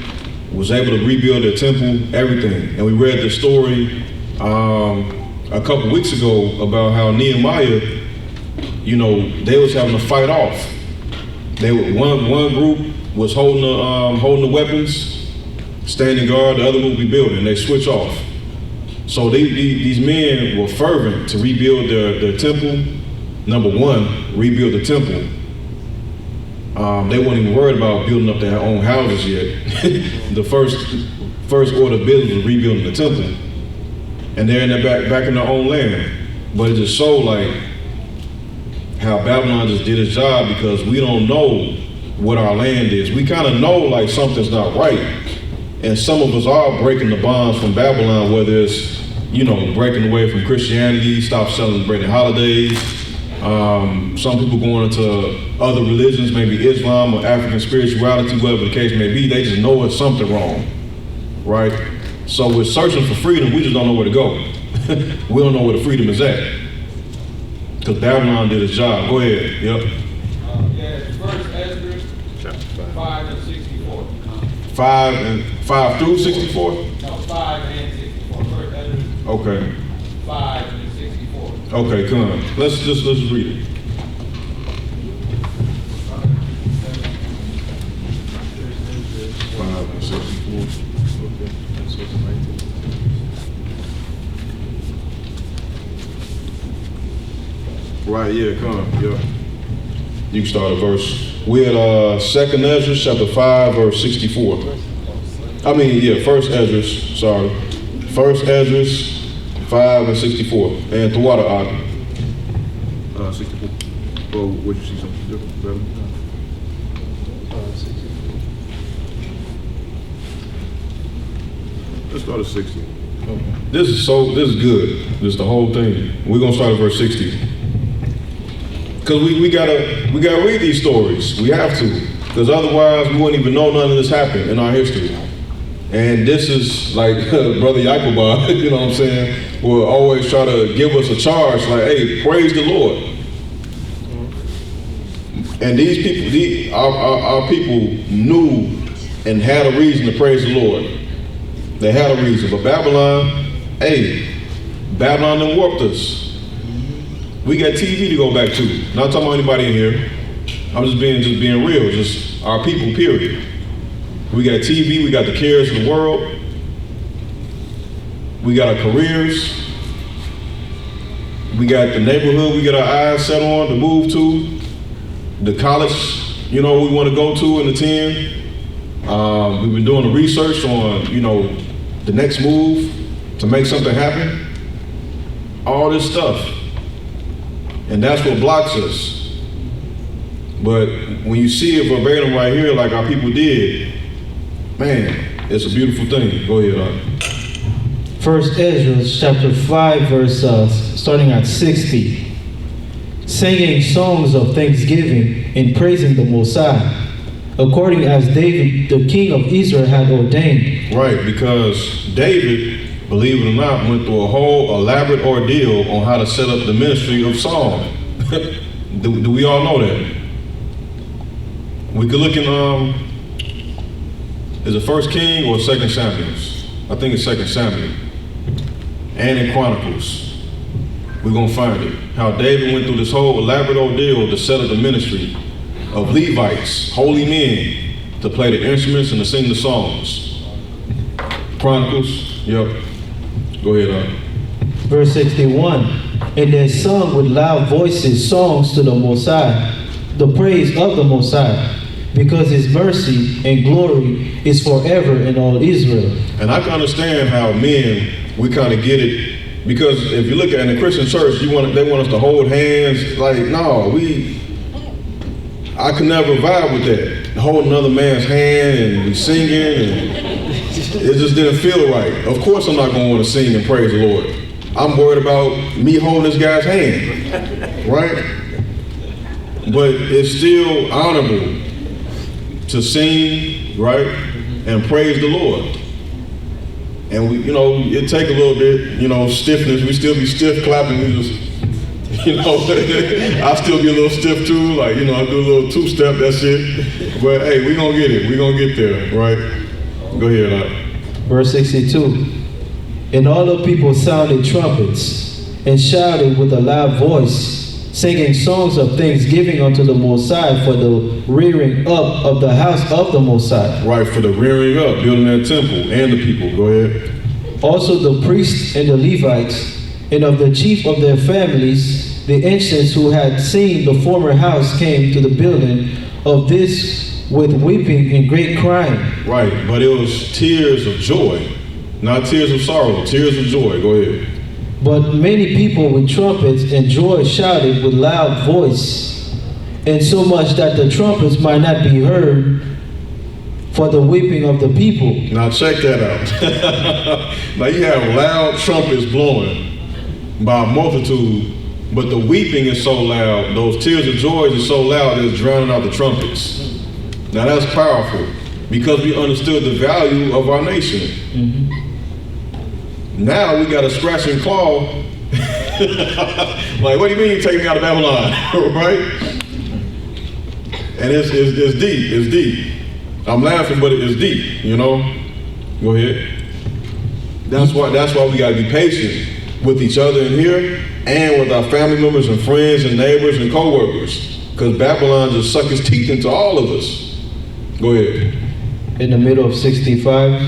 was able to rebuild their temple, everything. And we read the story a couple weeks ago about how Nehemiah, they was having to fight off. They were, one group was holding the weapons, standing guard, the other group rebuilding. They switch off. So these men were fervent to rebuild their temple. Number one, rebuild the temple. They weren't even worried about building up their own houses yet. The first order of business was rebuilding the temple. And they're in back in their own land. But it just showed like how Babylon just did its job, because we don't know what our land is. We kind of know like something's not right. And some of us are breaking the bonds from Babylon, whether it's, breaking away from Christianity, stop celebrating holidays. Some people going into other religions, maybe Islam or African spirituality, whatever the case may be, they just know it's something wrong, right? So we're searching for freedom, we just don't know where to go. We don't know where the freedom is at. Because Babylon did its job. Go ahead, yep. First Ezra, chapter 5 and 64. 5 through 64? No, 5 and 64. First Ezra. Okay. 5 and 64. Okay, come on. Let's just read it. Right, yeah, come on, yeah. You can start at verse. We're at 2nd Ezra, chapter 5, verse 64. First Ezra, sorry. First Ezra, 5 and 64. And Tawada 64. Oh, would you see something different, brother? 64. Let's start at 60. Okay. This is good. This is the whole thing. We're gonna start at verse 60. Because we gotta read these stories. We have to. Because otherwise we wouldn't even know none of this happened in our history. And this is like Brother Yaakobah, you know what I'm saying, will always try to give us a charge like, hey, praise the Lord. And these people, our people knew and had a reason to praise the Lord. They had a reason. But Babylon done warped us. We got TV to go back to. Not talking about anybody in here. I'm just being real. Just our people, period. We got TV, we got the cares of the world. We got our careers. We got the neighborhood we got our eyes set on to move to. The college, we want to go to and attend. We've been doing the research on, the next move to make something happen. All this stuff. And that's what blocks us. But when you see it verbatim right here, like our people did, man, it's a beautiful thing. Go ahead, First Ezra, chapter 5, verse starting at 60. Singing songs of thanksgiving and praising the Most High, according as David, the king of Israel, had ordained. Right, because David, believe it or not, went through a whole elaborate ordeal on how to set up the ministry of song. do we all know that? We could look in, is it 1 King or 2 Samuel? I think it's 2 Samuel. And in Chronicles. We're going to find it. How David went through this whole elaborate ordeal to set up the ministry of Levites, holy men, to play the instruments and to sing the songs. Chronicles, yep. Go ahead, Verse 61. And they sung with loud voices songs to the Most High, the praise of the Most High, because his mercy and glory is forever in all Israel. And I can understand how men, we kind of get it, because if you look at in the Christian church, they want us to hold hands. Like, no, I could never vibe with that. Holding another man's hand and singing, and it just didn't feel right. Of course I'm not gonna want to sing and praise the Lord. I'm worried about me holding this guy's hand, right? But it's still honorable to sing, right, and praise the Lord. And we, it take a little bit, stiffness. We still be stiff clapping. We just, I still be a little stiff too. Like, I do a little two-step, that's it. But hey, we gonna get it. We gonna get there, right? Go ahead, Verse 62. And all the people sounded trumpets and shouted with a loud voice, singing songs of thanksgiving unto the Most High for the rearing up of the house of the Most High. Right, for the rearing up, building that temple, and the people. Go ahead. Also the priests and the Levites, and of the chief of their families, the ancients who had seen the former house came to the building of this with weeping and great crying. Right, but it was tears of joy, not tears of sorrow, tears of joy. Go ahead. But many people with trumpets and joy shouted with loud voice, and so much that the trumpets might not be heard for the weeping of the people. Now check that out. Now you have loud trumpets blowing by a multitude, but the weeping is so loud, those tears of joy is so loud that it's drowning out the trumpets. Now that's powerful, because we understood the value of our nation. Mm-hmm. Now we got to scratch and claw. Like, what do you mean you take me out of Babylon? Right? And it's deep, it's deep. I'm laughing, but it's deep, Go ahead. That's why we gotta be patient with each other in here and with our family members and friends and neighbors and co-workers. Because Babylon just suck his teeth into all of us. Go ahead. In the middle of 65,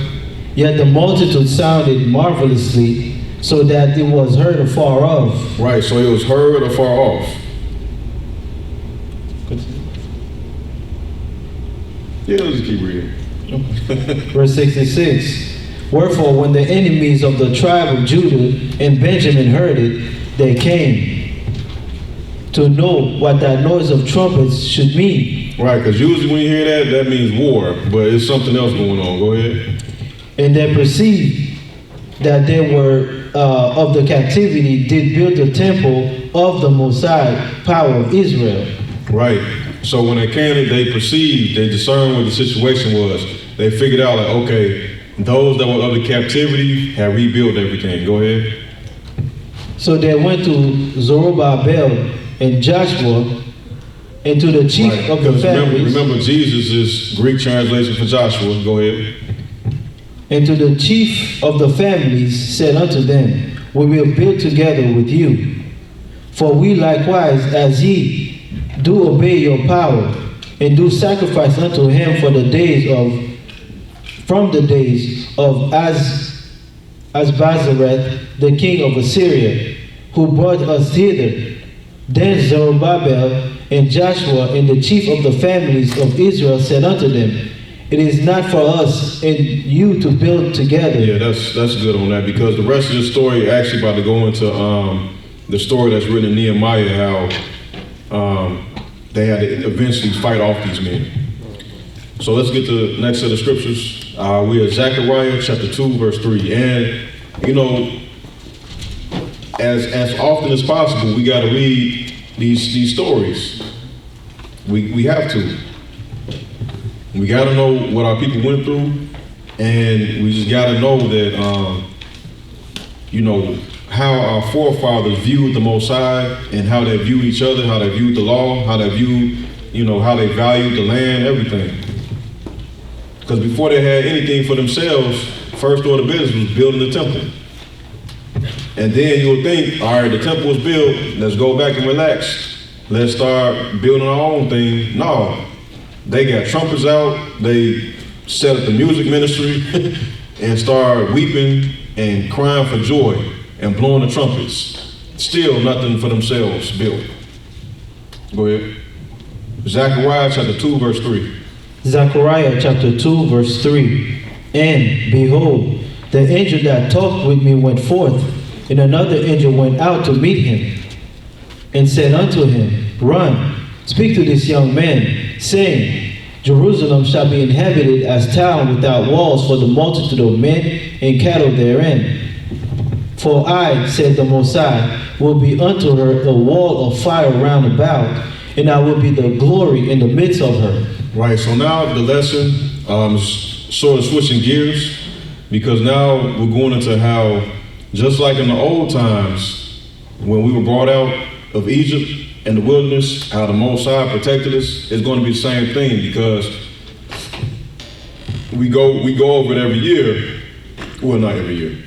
yet the multitude sounded marvelously, so that it was heard afar off. Right, so it was heard afar off. Yeah, let's just keep reading. Verse 66. Wherefore, when the enemies of the tribe of Judah and Benjamin heard it, they came to know what that noise of trumpets should mean. Right, because usually when you hear that, that means war, but it's something else going on. Go ahead. And they perceived that they were of the captivity did build the temple of the Most High power of Israel. Right. So when they came, they perceived, they discerned what the situation was. They figured out, like, okay, those that were of the captivity had rebuilt everything. Go ahead. So they went to Zerubbabel and Joshua and to the chief of the families. Remember, Jesus is Greek translation for Joshua. Go ahead. And to the chief of the families said unto them, we will build together with you. For we likewise, as ye, do obey your power, and do sacrifice unto him from the days of Asbazareth, the king of Assyria, who brought us hither. Then Zerubbabel and Joshua and the chief of the families of Israel said unto them, it is not for us and you to build together. Yeah, that's good on that, because the rest of the story actually about to go into the story that's written in Nehemiah, how they had to eventually fight off these men. So let's get to the next set of scriptures. We are Zechariah chapter 2, verse 3. And, as often as possible, we got to read these stories. We have to. We got to know what our people went through, and we just got to know that, how our forefathers viewed the Most High and how they viewed each other, how they viewed the law, how they viewed, how they valued the land, everything. Because before they had anything for themselves, first order of business was building the temple. And then you would think, all right, the temple was built, let's go back and relax. Let's start building our own thing. No, they got trumpets out, they set up the music ministry and started weeping and crying for joy and blowing the trumpets. Still nothing for themselves built. Go ahead. Zechariah chapter 2, verse 3. Zechariah chapter 2, verse 3. And behold, the angel that talked with me went forth, and another angel went out to meet him, and said unto him, Run, Speak to this young man, saying, Jerusalem shall be inhabited as town without walls for the multitude of men and cattle therein. For I, said the Most High, will be unto her a wall of fire round about, and I will be the glory in the midst of her. Right, so now the lesson is sort of switching gears, because now we're going into how, just like in the old times, when we were brought out of Egypt and the wilderness, how the Most High protected us, it's going to be the same thing, because we go over it every year. Well, not every year.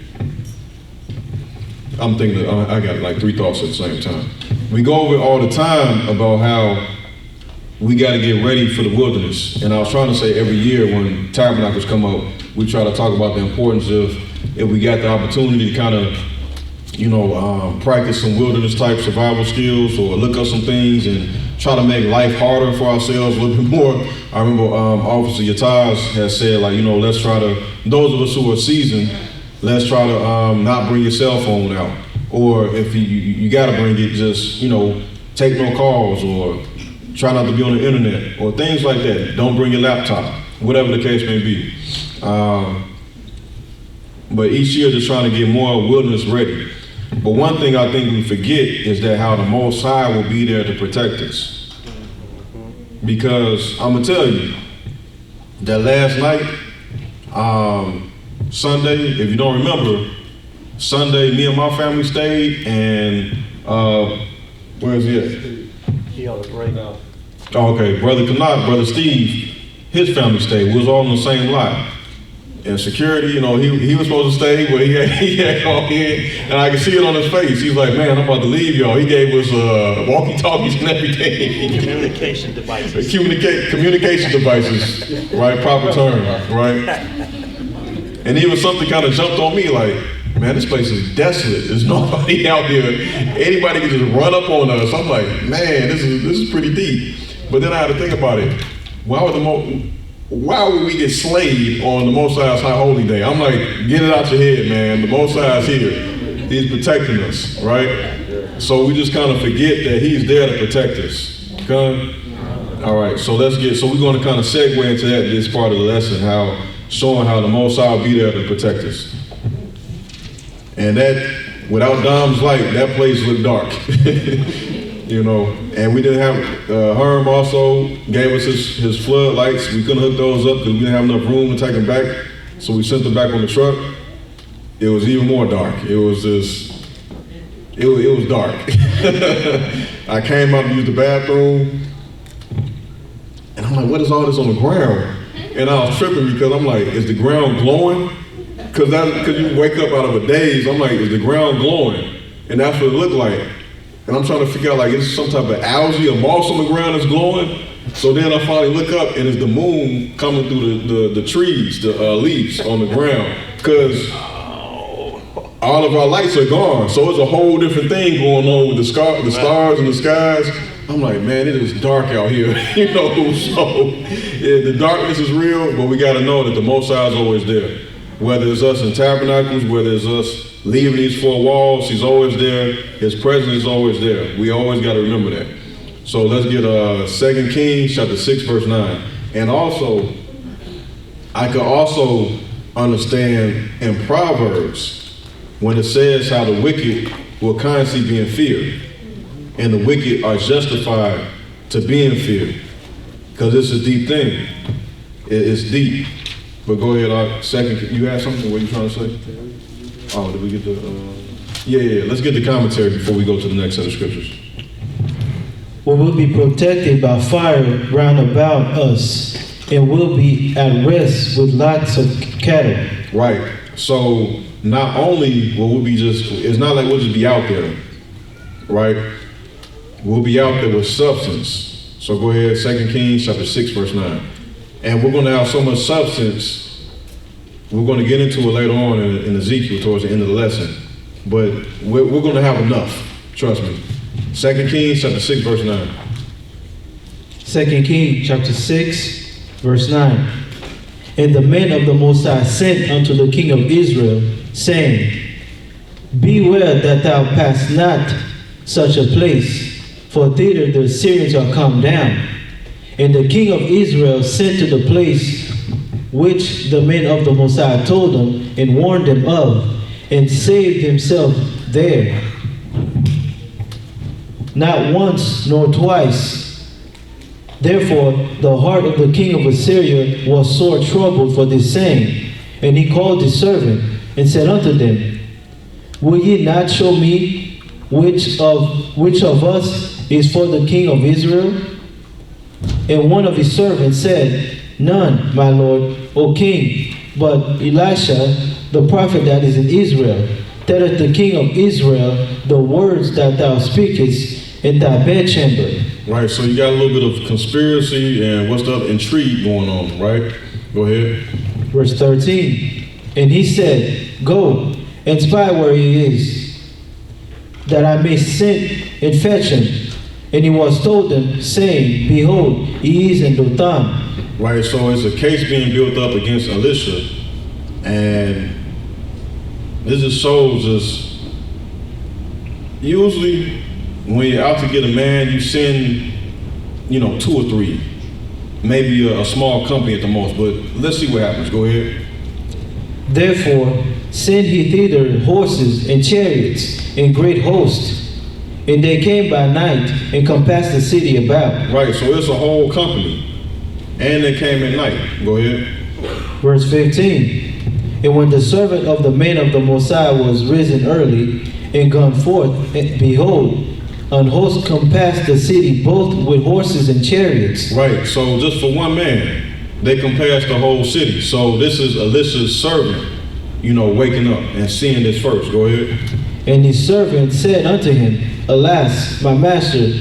I'm thinking that I got like three thoughts at the same time. We go over it all the time about how we got to get ready for the wilderness. And I was trying to say every year when tabernacles come up, we try to talk about the importance of, if we got the opportunity to kind of, practice some wilderness type survival skills or look up some things and try to make life harder for ourselves a little bit more. I remember Officer Yataz has said, let's try to, those of us who are seasoned, let's try to not bring your cell phone out. Or if you got to bring it, just, take no calls, or try not to be on the internet, or things like that. Don't bring your laptop, whatever the case may be. But each year just trying to get more wilderness ready. But one thing I think we forget is that how the Most High will be there to protect us. Because I'm gonna tell you, that last night, Sunday, if you don't remember, Sunday, me and my family stayed, and where is he at? He on the break now. Oh, okay, Brother Kanat, Brother Steve, his family stayed. We was all on the same lot. And security, he was supposed to stay, but he had gone in, and I could see it on his face. He's like, man, I'm about to leave y'all. He gave us walkie-talkies and everything. Communication devices. Communication devices, right? Proper term, right? And even something kind of jumped on me like, man, this place is desolate. There's nobody out here. Anybody can just run up on us. I'm like, man, this is pretty deep. But then I had to think about it. Why would we get slayed on the Most High's High Holy Day? I'm like, get it out your head, man. The Most High's here. He's protecting us, right? So we just kind of forget that he's there to protect us. Okay? All right, so we're going to kind of segue into this part of the lesson, showing how the Most High will be there to protect us. And that, without Dom's light, that place looked dark. And we didn't have, Herm also gave us his floodlights. We couldn't hook those up because we didn't have enough room to take them back. So we sent them back on the truck. It was even more dark. It was dark. I came out to use the bathroom, and I'm like, what is all this on the ground? And I was tripping because I'm like, is the ground glowing? Because you wake up out of a daze, I'm like, is the ground glowing? And that's what it looked like. And I'm trying to figure out, like, is it some type of algae or moss on the ground that's glowing? So then I finally look up, and it's the moon coming through the trees, the leaves on the ground. Because all of our lights are gone. So it's a whole different thing going on with the stars and the skies. I'm like, man, it is dark out here. So yeah, the darkness is real, but we got to know that the Most High is always there. Whether it's us in tabernacles, whether it's us leaving these four walls, he's always there. His presence is always there. We always got to remember that. So let's get 2 Kings chapter 6, verse 9. And also, I could also understand in Proverbs when it says how the wicked will constantly be in fear, and the wicked are justified to be in fear, because it's a deep thing. It's deep. But go ahead, you had something? What are you trying to say? Oh, did we get the, yeah, let's get the commentary before we go to the next set of scriptures. We will be protected by fire round about us, and will be at rest with lots of cattle. Right, so not only will we be it's not like we'll just be out there, right? We'll be out there with substance. So go ahead, 2 Kings chapter 6, verse 9. And we're going to have so much substance, we're going to get into it later on in Ezekiel towards the end of the lesson. But we're going to have enough, trust me. 2 Kings chapter 6, verse 9. 2 Kings chapter 6, verse 9. And the men of the Most High sent unto the king of Israel, saying, Beware that thou pass not such a place, for thither the Assyrians are come down. And the king of Israel sent to the place which the men of the Most High told them and warned them of, and saved himself there. Not once nor twice. Therefore the heart of the king of Assyria was sore troubled for this saying. And he called his servant and said unto them, Will ye not show me which of us is for the king of Israel? And one of his servants said, None, my lord, O king, but Elisha, the prophet that is in Israel, telleth the king of Israel the words that thou speakest in thy bedchamber. Right, so you got a little bit of conspiracy and what's the other intrigue going on, right? Go ahead. Verse 13. And he said, Go and spy where he is, that I may send and fetch him. And he was told them, saying, Behold, he is in Dothan. Right, so it's a case being built up against Elisha, and this just shows us, usually when you're out to get a man, you send, 2 or 3, maybe a small company at the most, but let's see what happens. Go ahead. Therefore sent he thither horses and chariots and great hosts, and they came by night and compassed the city about. Right, so it's a whole company. And they came at night. Go ahead. Verse 15. And when the servant of the man of the Mosiah was risen early and gone forth, and behold, an host compassed the city both with horses and chariots. Right, so just for one man, they compassed the whole city. So this is Elisha's servant, waking up and seeing this first. Go ahead. And his servant said unto him, Alas, my master,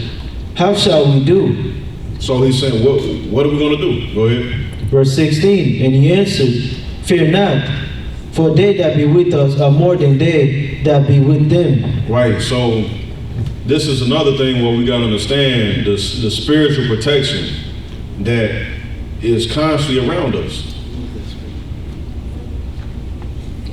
how shall we do? So he's saying, what are we going to do? Go ahead. Verse 16, and he answered, Fear not, for they that be with us are more than they that be with them. Right, so this is another thing where we got to understand the spiritual protection that is constantly around us.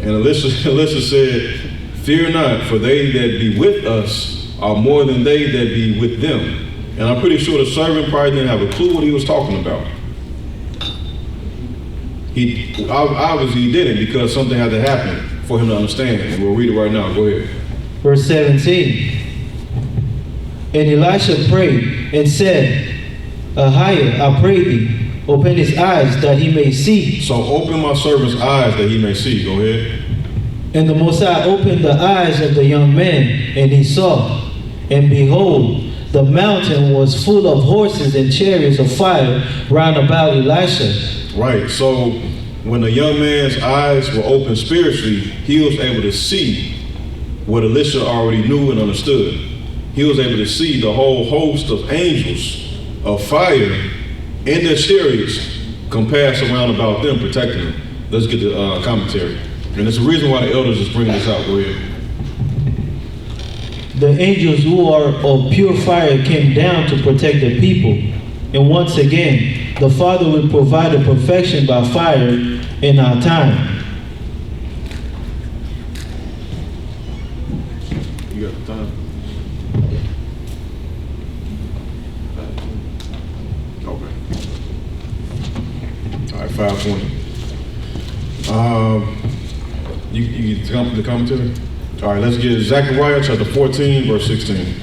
And Ellison said, Fear not, for they that be with us are more than they that be with them. And I'm pretty sure the servant probably didn't have a clue what he was talking about. He obviously didn't, because something had to happen for him to understand. And we'll read it right now. Go ahead. Verse 17. And Elisha prayed and said, AHRAYAH, I pray thee, open his eyes that he may see. So open my servant's eyes that he may see. Go ahead. And the Mosiah opened the eyes of the young man, and he saw. And behold, the mountain was full of horses and chariots of fire round about Elisha. Right, so when the young man's eyes were open spiritually, he was able to see what Elisha already knew and understood. He was able to see the whole host of angels of fire in their chariots compassed around about them, protecting them. Let's get the commentary. And it's the reason why the elders is bringing this out. Go ahead. The angels who are of pure fire came down to protect the people. And once again, the Father will provide a perfection by fire in our time. You got the time? Okay. All right, 5:20. You get the commentary? All right, let's get Zechariah chapter 14, verse 16.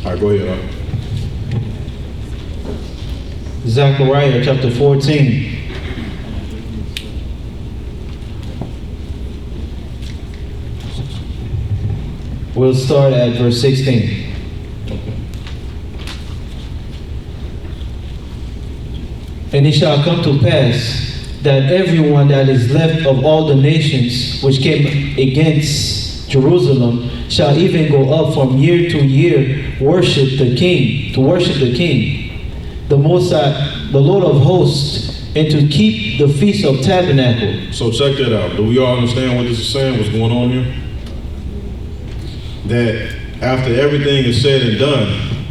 All right, go ahead. Zechariah chapter 14. We'll start at verse 16. And it shall come to pass that everyone that is left of all the nations which came against Jerusalem shall even go up from year to year to worship the King, the Most High, the Lord of hosts, and to keep the Feast of Tabernacle. So check that out. Do we all understand what this is saying? What's going on here? That after everything is said and done,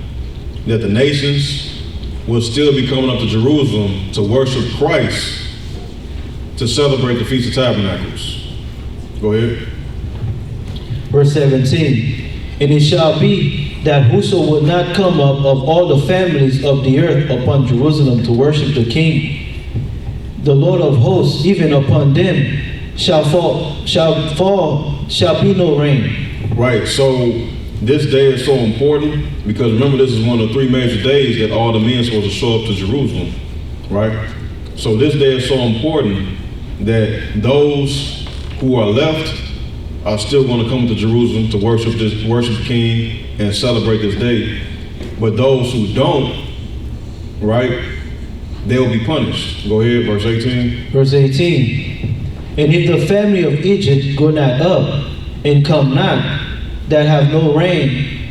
that the nations will still be coming up to Jerusalem to worship Christ, to celebrate the Feast of Tabernacles. Go ahead. Verse 17. And it shall be that whoso will not come up of all the families of the earth upon Jerusalem to worship the King, the Lord of hosts, even upon them shall be no rain. Right, so this day is so important because remember this is one of the 3 major days that all the men are supposed to show up to Jerusalem, right? So this day is so important that those who are left are still going to come to Jerusalem to worship the King and celebrate this day. But those who don't, right, they'll be punished. Go ahead, verse 18. Verse 18. And if the family of Egypt go not up and come not, that have no rain,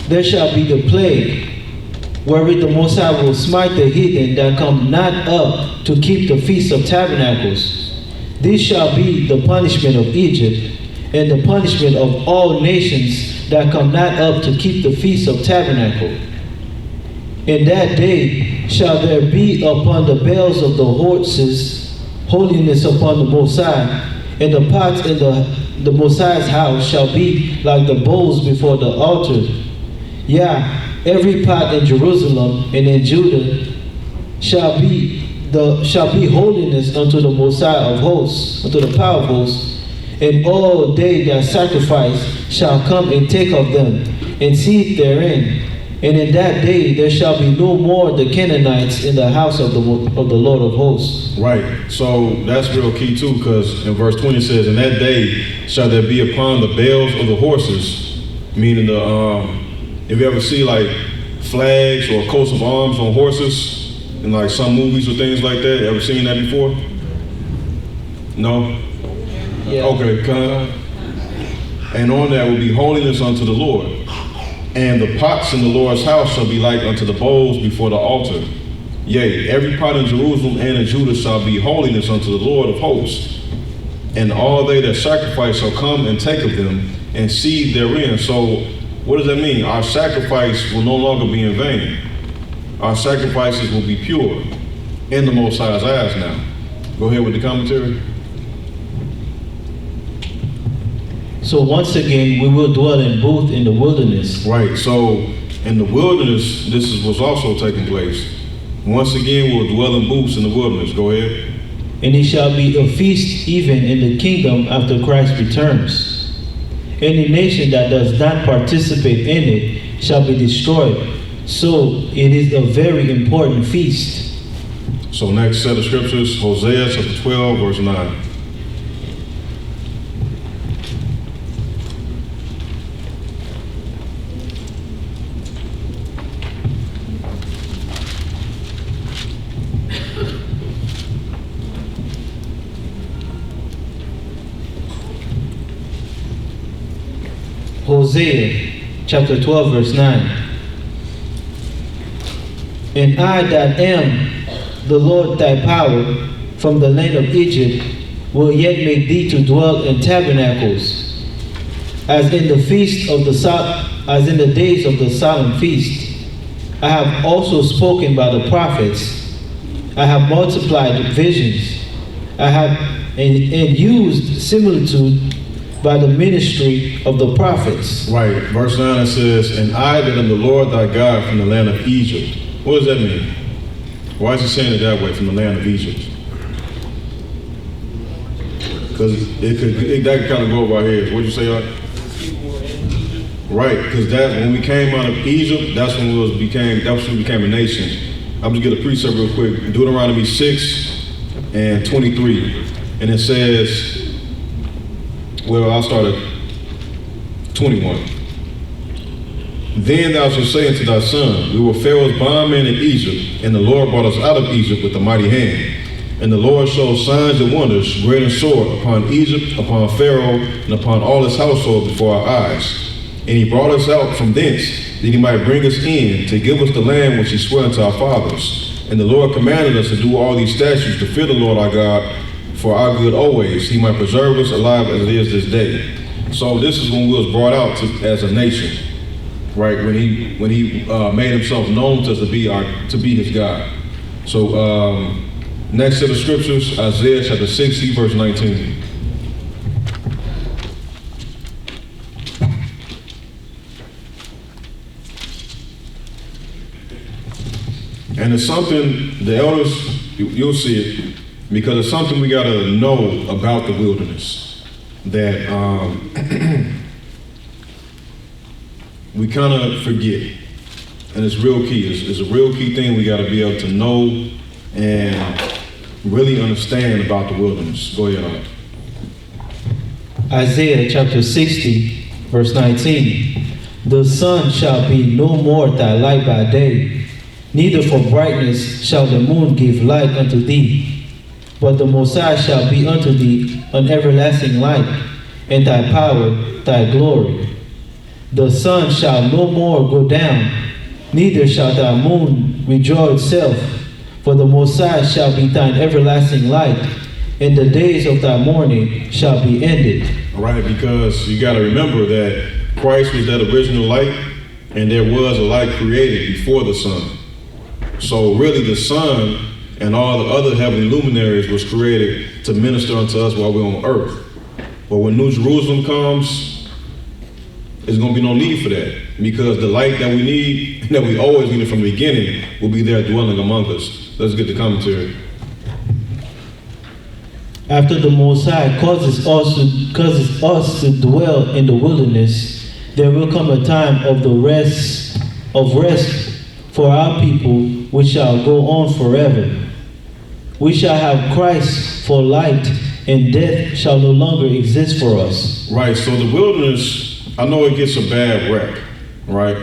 there shall be the plague, wherewith the Most High will smite the heathen that come not up to keep the Feast of Tabernacles. This shall be the punishment of Egypt, and the punishment of all nations that come not up to keep the Feast of Tabernacle. In that day shall there be upon the bells of the horses holiness upon the Most High, and the pots in the Most High's house shall be like the bowls before the altar. Yeah, every pot in Jerusalem and in Judah shall be holiness unto the Most High of hosts, unto the power of hosts. And all they that sacrifice shall come and take of them, and seed therein. And in that day there shall be no more the Canaanites in the house of the Lord of hosts. Right, so that's real key too, because in verse 20 it says, in that day shall there be upon the bells of the horses, meaning if you ever see like flags or coats of arms on horses in like some movies or things like that, ever seen that before? No? Yeah. Okay, and on that will be holiness unto the Lord. And the pots in the Lord's house shall be like unto the bowls before the altar. Yea, every pot in Jerusalem and in Judah shall be holiness unto the Lord of hosts. And all they that sacrifice shall come and take of them, and seed therein. So what does that mean? Our sacrifice will no longer be in vain. Our sacrifices will be pure in the Most High's eyes now. Go ahead with the commentary. So once again, we will dwell in booth in the wilderness. Right, so in the wilderness, this is what's also taking place. Once again, we'll dwell in booths in the wilderness. Go ahead. And it shall be a feast even in the kingdom after Christ returns. Any nation that does not participate in it shall be destroyed. So it is a very important feast. So next set of scriptures, Hosea chapter 12, verse 9. Hosea chapter 12 verse 9. And I that am the Lord thy power from the land of Egypt will yet make thee to dwell in tabernacles, as in the days of the solemn feast. I have also spoken by the prophets. I have multiplied visions. I have and used similitude by the ministry of the prophets. Right, verse 9 it says, and I that am the Lord thy God from the land of Egypt. What does that mean? Why is he saying it that way, from the land of Egypt? Because that could kind of go over our heads. What'd you say, Art? Right, because when we came out of Egypt, that's when we became a nation. I'm just gonna get a precept real quick. Deuteronomy 6 and 23. And it says, well, I'll start at 21. Then thou shalt say unto thy son, we were Pharaoh's bondmen in Egypt, and the Lord brought us out of Egypt with a mighty hand. And the Lord showed signs and wonders, great and sore, upon Egypt, upon Pharaoh, and upon all his household before our eyes. And he brought us out from thence, that he might bring us in, to give us the land which he swore unto our fathers. And the Lord commanded us to do all these statutes, to fear the Lord our God, for our good always, he might preserve us alive as it is this day. So this is when we was brought out as a nation, right? When he made himself known to us to be his God. So next set of scriptures, Isaiah chapter 60, verse 19. And it's something, the elders, you'll see it, because it's something we got to know about the wilderness, that we kind of forget. And it's real key. It's a real key thing we got to be able to know and really understand about the wilderness. Go ahead, Isaiah chapter 60, verse 19. The sun shall be no more thy light by day, neither for brightness shall the moon give light unto thee. But the Most High shall be unto thee an everlasting light, and thy power thy glory. The sun shall no more go down, neither shall thy moon withdraw itself, for the Most High shall be thine everlasting light, and the days of thy mourning shall be ended. All right, because you got to remember that Christ was that original light, and there was a light created before the sun. So really the sun and all the other heavenly luminaries was created to minister unto us while we're on earth. But when New Jerusalem comes, there's going to be no need for that, because the light that we need, that we always needed from the beginning, will be there dwelling among us. Let's get the commentary. After the Most High causes us to dwell in the wilderness, there will come a time of rest for our people, which shall go on forever. We shall have Christ for light, and death shall no longer exist for us. Right, so the wilderness, I know it gets a bad rep, right?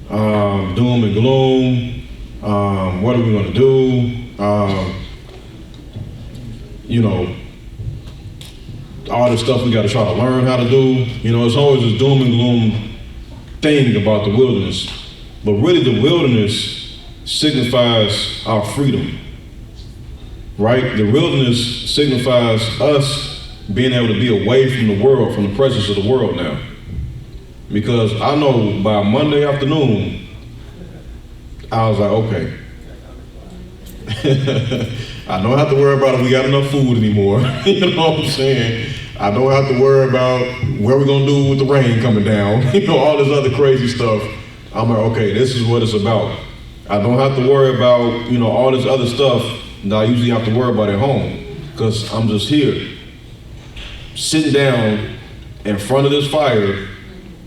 Doom and gloom, what are we gonna do? You know, all the stuff we gotta try to learn how to do. You know, it's always this doom and gloom thing about the wilderness. But really the wilderness signifies our freedom, right? The wilderness signifies us being able to be away from the world, from the presence of the world now. Because I know by Monday afternoon, I was like, okay. I don't have to worry about if we got enough food anymore. You know what I'm saying? I don't have to worry about what we're gonna do with the rain coming down. You know, all this other crazy stuff. I'm like, okay, this is what it's about. I don't have to worry about, you know, all this other stuff that I usually have to worry about at home, because I'm just here, sitting down in front of this fire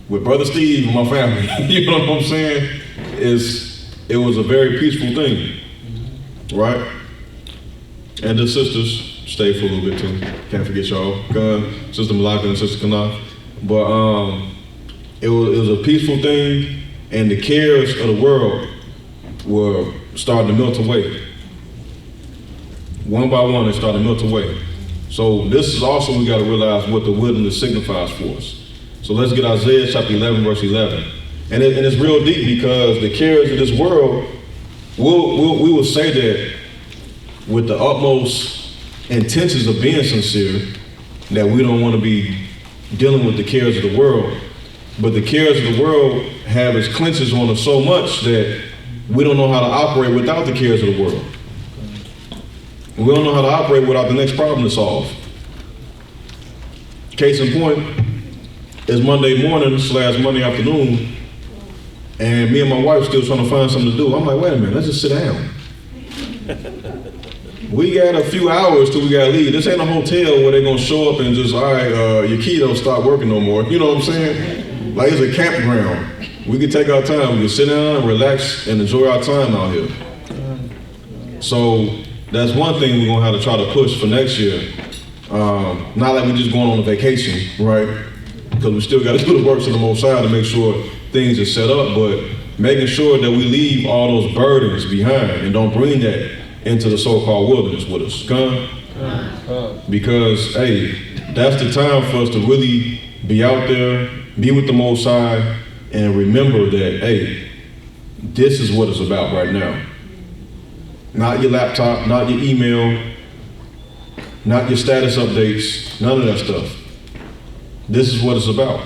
with Brother Steve and my family. You know what I'm saying? It was a very peaceful thing, right? And the sisters stayed for a little bit too. Can't forget y'all, Sister Malaka and Sister Kanaf. But it was a peaceful thing. And the cares of the world were starting to melt away. One by one, they started to melt away. So this is also, we got to realize what the wilderness signifies for us. So let's get Isaiah chapter 11, verse 11. And it's real deep, because the cares of this world, we will say that with the utmost intentions of being sincere, that we don't want to be dealing with the cares of the world. But the cares of the world have its clinches on us so much that we don't know how to operate without the cares of the world. We don't know how to operate without the next problem to solve. Case in point is Monday morning / Monday afternoon, and me and my wife still trying to find something to do. I'm like, wait a minute, let's just sit down. We got a few hours till we gotta leave. This ain't a hotel where they're gonna show up and just, all right, your key don't stop working no more. You know what I'm saying? Like, it's a campground. We can take our time. We can sit down and relax and enjoy our time out here. So that's one thing we're gonna have to try to push for next year. Not like we're just going on a vacation, right? because we still got to do the works of the Most High to make sure things are set up, but making sure that we leave all those burdens behind and don't bring that into the so-called wilderness with us. Because, hey, that's the time for us to really be out there, be with the Most High, and remember that, hey, this is what it's about right now. Not your laptop, not your email, not your status updates, none of that stuff. This is what it's about.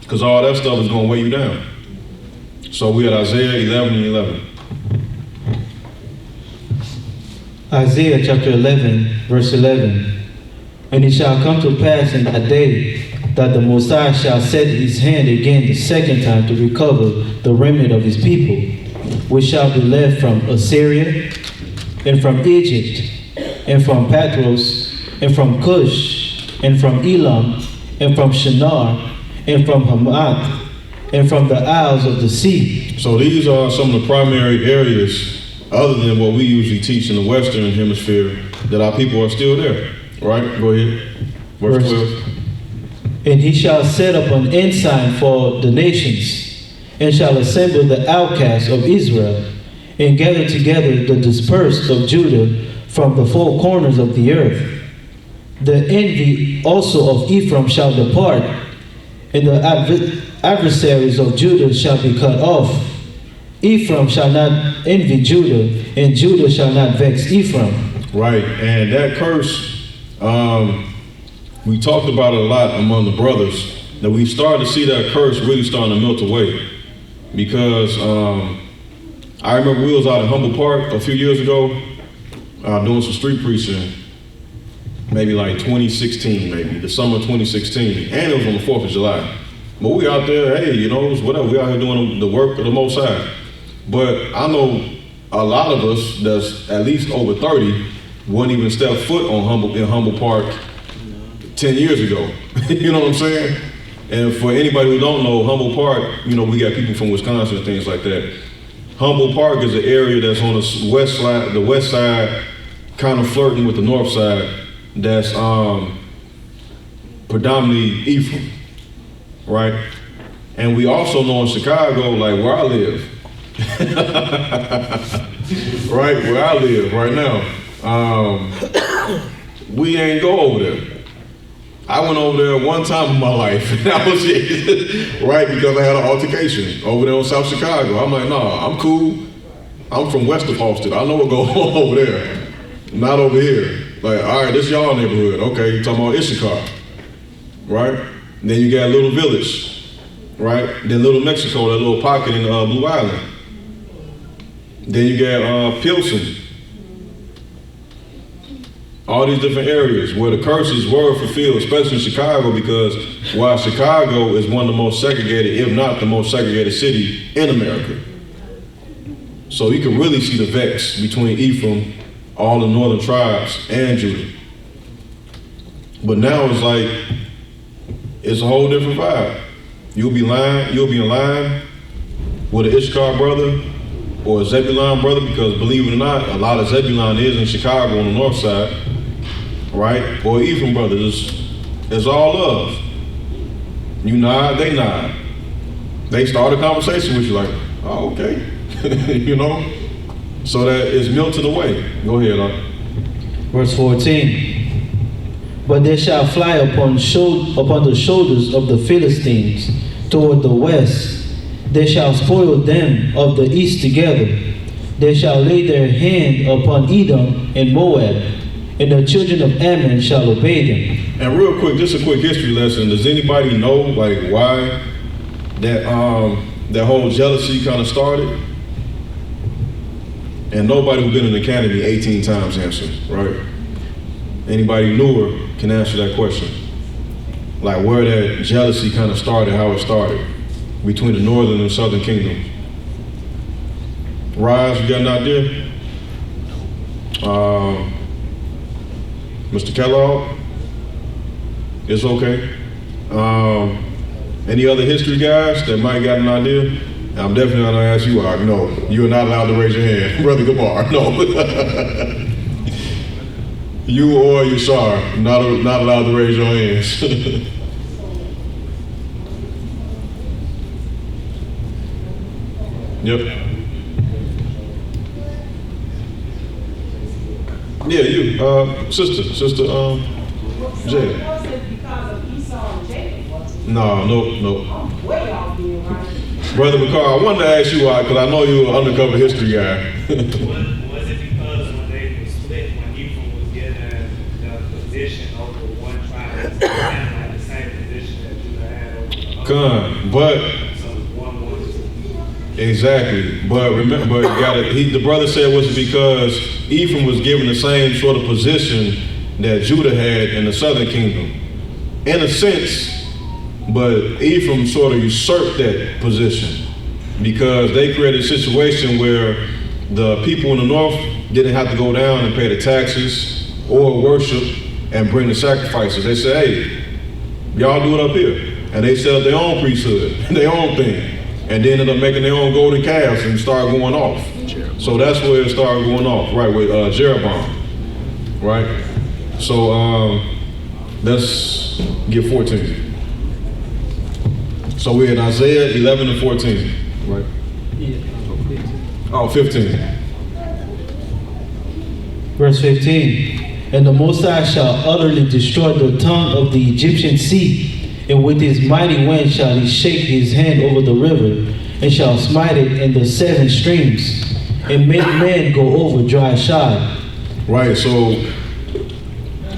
Because all that stuff is going to weigh you down. So we at Isaiah 11 and 11. Isaiah chapter 11, verse 11. And it shall come to pass in that day that the Most High shall set his hand again the second time to recover the remnant of his people, which shall be left from Assyria, and from Egypt, and from Pathros, and from Cush, and from Elam, and from Shinar, and from Hamath, and from the isles of the sea. So these are some of the primary areas, other than what we usually teach in the Western Hemisphere, that our people are still there. Right? Go ahead. Verse 12. And he shall set up an ensign for the nations, and shall assemble the outcasts of Israel, and gather together the dispersed of Judah from the four corners of the earth. The envy also of Ephraim shall depart, and the adversaries of Judah shall be cut off. Ephraim shall not envy Judah, and Judah shall not vex Ephraim. Right, and that curse, we talked about it a lot among the brothers, that we started to see that curse really starting to melt away. Because I remember we was out in Humble Park a few years ago, doing some street preaching, maybe like 2016, maybe, the summer of 2016, and it was on the 4th of July. But we out there, hey, you know, it was whatever, we out here doing the work of the Most High. But I know a lot of us that's at least over 30 wouldn't even step foot on in Humble Park 10 years ago. You know what I'm saying? And for anybody who don't know, Humble Park, you know, we got people from Wisconsin and things like that. Humble Park is an area that's on the west side, kind of flirting with the north side, that's predominantly Ephraim, right? And we also know in Chicago, like where I live, right, where I live right now, we ain't go over there. I went over there one time in my life, and that was it, right? Because I had an altercation over there in South Chicago. I'm like, nah, I'm cool. I'm from west of Halsted. I know what goes on over there, not over here. Like, all right, this y'all neighborhood. Okay, you're talking about Issachar, right? And then you got Little Village, right? Then Little Mexico, that little pocket in Blue Island. Then you got Pilsen. All these different areas where the curses were fulfilled, especially in Chicago, because while Chicago is one of the most segregated, if not the most segregated city in America. So you can really see the vex between Ephraim, all the northern tribes, and Judah. But now it's like, it's a whole different vibe. You'll be in line with an Issachar brother or a Zebulon brother, because believe it or not, a lot of Zebulon is in Chicago on the north side, right? Or Ephraim brothers, it's all love. You nod, they nod. They start a conversation with you like, oh, okay, you know? So that it's melted away. Go ahead, Verse 14. But they shall fly upon the shoulders of the Philistines toward the west. They shall spoil them of the east together. They shall lay their hand upon Edom and Moab, and the children of Ammon shall obey them. And real quick, just a quick history lesson. Does anybody know like why that whole jealousy kind of started? And nobody who's been in the academy 18 times answered, right? Anybody newer can answer that question. Like where that jealousy kind of started, how it started between the northern and southern kingdoms. Rise, you got an idea? Mr. Kellogg? It's okay. Any other history guys that might got an idea? I'm definitely gonna ask you out. No, you are not allowed to raise your hand. Brother Gabar, no. You or Yashar, not allowed to raise your hands. Yep. Yeah, you, sister, So Jay. it wasn't because of Esau and Jacob, was it? No. I'm way off here, right? Brother McCall, I wanted to ask you why, because I know you're an undercover history guy. Was it because when they were split, when Ephraim was given the position over one tribe, it's kind of like the same position that Judah had over the other? But So one was exactly. But remember, the brother said was it because Ephraim was given the same sort of position that Judah had in the southern kingdom, in a sense. But Ephraim sort of usurped that position because they created a situation where the people in the north didn't have to go down and pay the taxes or worship and bring the sacrifices. They said, hey, y'all do it up here. And they set up their own priesthood, their own thing. And they ended up making their own golden calves and started going off. So that's where it started going off, right, with Jeroboam, right? So let's get 14. So we're in Isaiah 11 and 14, right? Oh, 15. Verse 15. And the Most High shall utterly destroy the tongue of the Egyptian sea, and with his mighty wind shall he shake his hand over the river, and shall smite it in the 7 streams, and make men go over dry shod. Right, so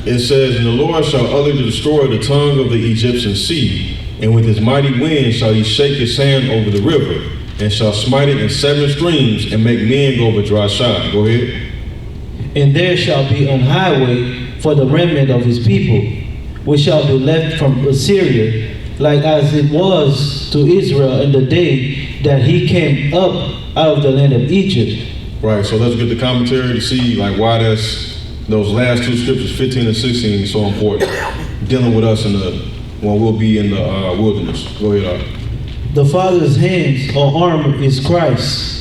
it says, and the Lord shall utterly destroy the tongue of the Egyptian sea, and with his mighty wind shall he shake his hand over the river, and shall smite it in 7 streams, and make men go over dry shod. Go ahead. And there shall be an highway for the remnant of his people, which shall be left from Assyria, like as it was to Israel in the day that he came up out of the land of Egypt. Right, so let's get the commentary to see like why those last 2 scriptures, 15 and 16, is so important, dealing with us when we'll be in the wilderness. Go ahead, The Father's hands or arm is Christ.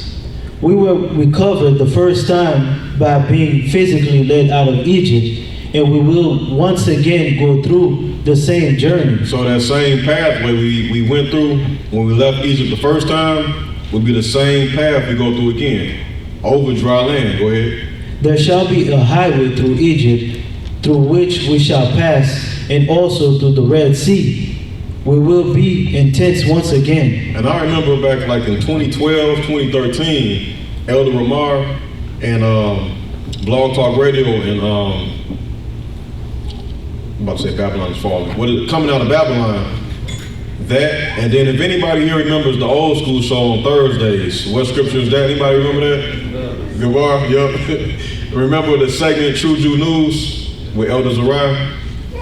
We were recovered the first time by being physically led out of Egypt, and we will once again go through the same journey. So that same pathway we went through when we left Egypt the first time will be the same path we go through again, over dry land. Go ahead. There shall be a highway through Egypt, through which we shall pass, and also through the Red Sea. We will be in tents once again. And I remember back like in 2012, 2013, Elder Ramar and Blog Talk Radio and I'm about to say Babylon is falling. Coming out of Babylon, that, and then if anybody here remembers the old school show on Thursdays, what scripture is that? Anybody remember that? Gabar, yep. Remember the segment True Jew News with Elder Zariah?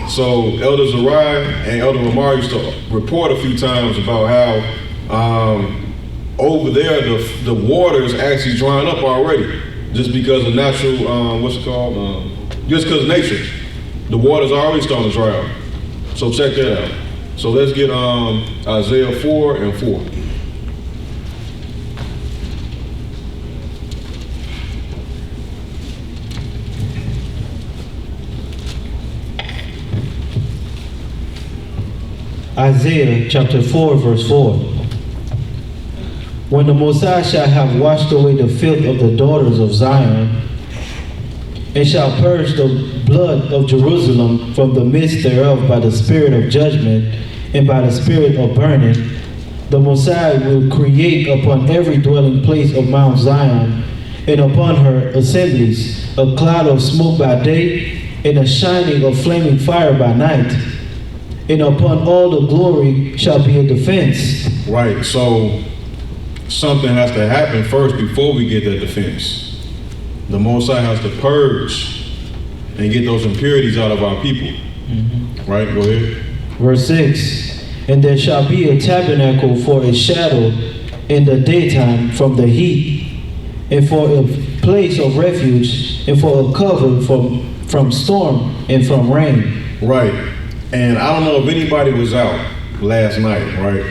So Elder Zariah and Elder Ramar used to report a few times about how over there the water is actually drying up already, just because of natural just because of nature, the water's already starting to dry up. So check that out. So let's get Isaiah 4 and 4. Isaiah chapter 4, verse 4. When the Messiah shall have washed away the filth of the daughters of Zion, and shall purge the blood of Jerusalem from the midst thereof by the spirit of judgment and by the spirit of burning, the Messiah will create upon every dwelling place of Mount Zion and upon her assemblies a cloud of smoke by day and a shining of flaming fire by night. And upon all the glory shall be a defense. Right, so something has to happen first before we get that defense. The Most High has to purge and get those impurities out of our people. Mm-hmm. Right, go ahead. Verse 6. And there shall be a tabernacle for a shadow in the daytime from the heat, and for a place of refuge, and for a cover from storm and from rain. Right. And I don't know if anybody was out last night, right?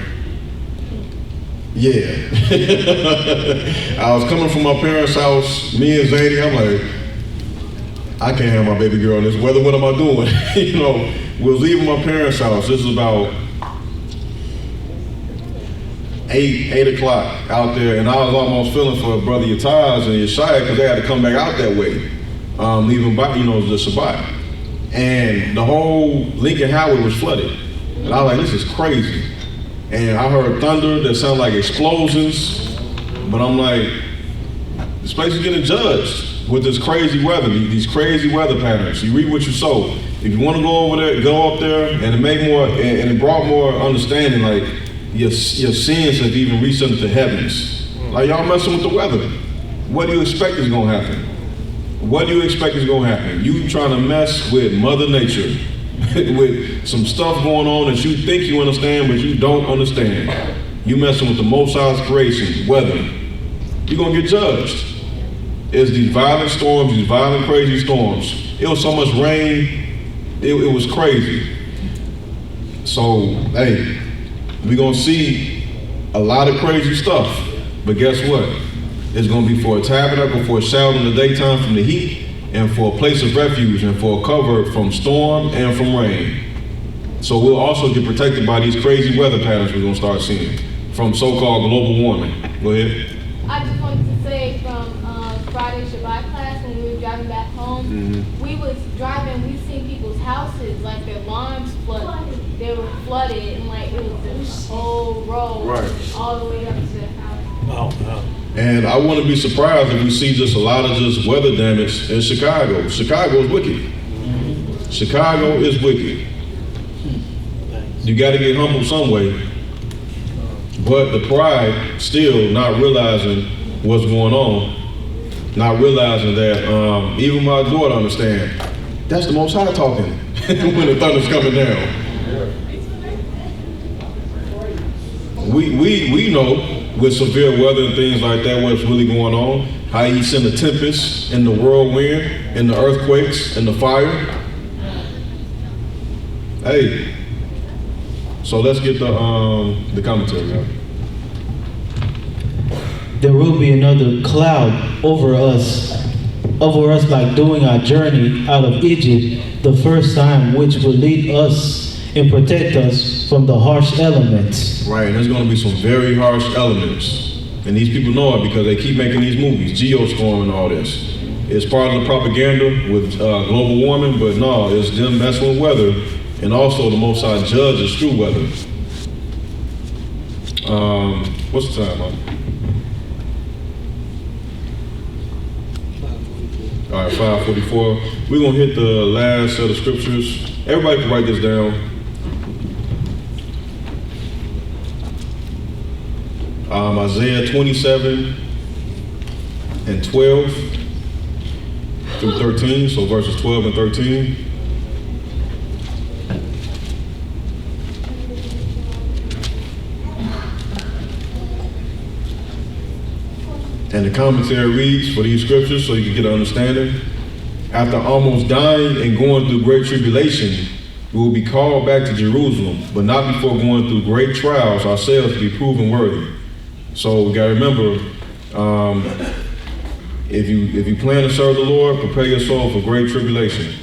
Yeah. I was coming from my parents' house, me and Zadie, I'm like, I can't have my baby girl in this weather, what am I doing? You know, we was leaving my parents' house. This is about 8 o'clock out there, and I was almost feeling for Brother Yataz and Yeshaya because they had to come back out that way, leaving by, the Shabbat. And the whole Lincoln Highway was flooded. And I was like, this is crazy. And I heard thunder that sounded like explosions, but I'm like, this place is getting judged with this crazy weather, these crazy weather patterns. You reap what you sow. If you want to go over there, go up there, and it brought more understanding, like your sins have even reached into the heavens. Like y'all messing with the weather. What do you expect is gonna happen? What do you expect is gonna happen? You trying to mess with Mother Nature, with some stuff going on that you think you understand, but you don't understand. You messing with the Most High's creation, weather. You're gonna get judged. It's these violent storms, these violent, crazy storms. It was so much rain, it was crazy. So, hey, we're gonna see a lot of crazy stuff, but guess what? It's gonna be for a tabernacle, for a shelter in the daytime from the heat, and for a place of refuge, and for a cover from storm and from rain. So we'll also get protected by these crazy weather patterns we're gonna start seeing from so-called global warming. Go ahead. I just wanted to say from Friday Shabbat class, when we were driving back home, we was driving, we seen people's houses, like their lawns flooded. They were flooded, and like it was this whole road, Right. all the way up to their house. Wow. And I wouldn't be surprised if we see just a lot of just weather damage in Chicago. Chicago is wicked. Chicago is wicked. You got to get humble some way. But the pride, still not realizing what's going on, not realizing that even my daughter understand, that's the Most High talking when the thunder's coming down. We know with severe weather and things like that what's really going on, how he sent the tempest and the whirlwind and the earthquakes and the fire. Hey, so let's get the commentary out. There will be another cloud over us like doing our journey out of Egypt the first time, which will lead us and protect us from the harsh elements. Right, there's going to be some very harsh elements. And these people know it because they keep making these movies, Geostorm and all this. It's part of the propaganda with global warming, but no, it's them messing with weather. And also the Most High judges through weather. What's the time, man? All right, 5:44. We're going to hit the last set of scriptures. Everybody can write this down. Isaiah 27 and 12 through 13, so verses 12 and 13. And the commentary reads for these scriptures so you can get an understanding. After almost dying and going through great tribulation, we will be called back to Jerusalem, but not before going through great trials ourselves to be proven worthy. So we gotta remember, if you plan to serve the Lord, prepare your soul for great tribulation.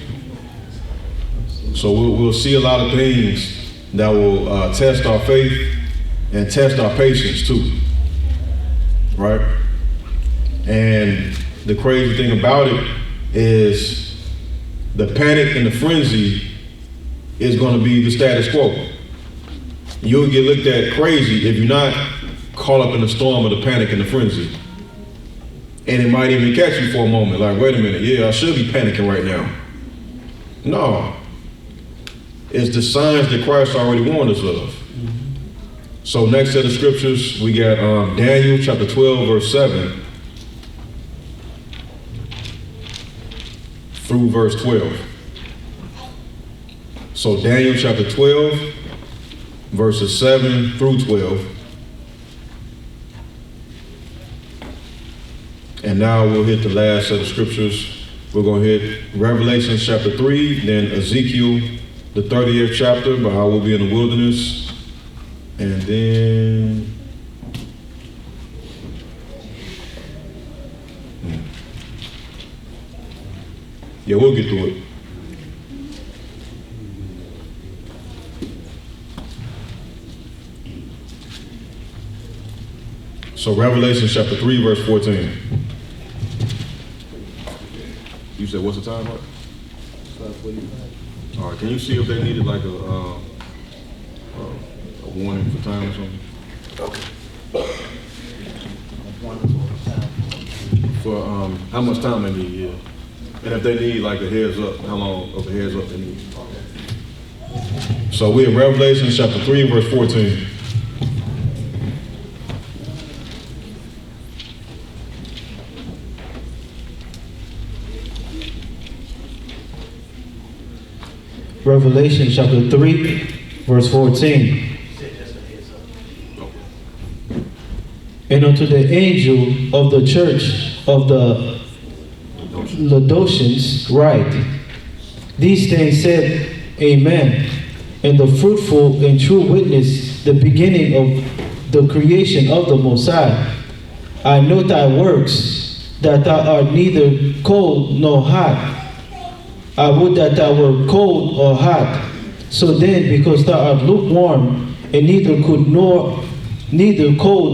So we'll see a lot of things that will test our faith and test our patience too, right? And the crazy thing about it is the panic and the frenzy is going to be the status quo. You'll get looked at crazy if you're not caught up in the storm of the panic and the frenzy. And it might even catch you for a moment, like, wait a minute, yeah, I should be panicking right now. No. It's the signs that Christ already warned us of. So next set of scriptures, we got Daniel chapter 12, verse 7 through verse 12. So Daniel chapter 12, verses 7 through 12. And now we'll hit the last set of scriptures. We're going to hit Revelation chapter 3, then Ezekiel, the 30th chapter, about how we'll be in the wilderness. And then yeah, we'll get through it. So Revelation chapter 3, verse 14. You said, what's the time, Mark? All right, can you see if they needed like a warning for time or something? For how much time they need, yeah. And if they need like a heads up, how long of a heads up they need. So we're in Revelation chapter 3, verse 14. Revelation chapter 3, verse 14. And unto the angel of the church of the Laodiceans write, these things said, Amen, and the fruitful and true witness, the beginning of the creation of the Most High. I know thy works, that thou art neither cold nor hot. I would that thou wert cold or hot. So then, because thou art lukewarm, and neither cold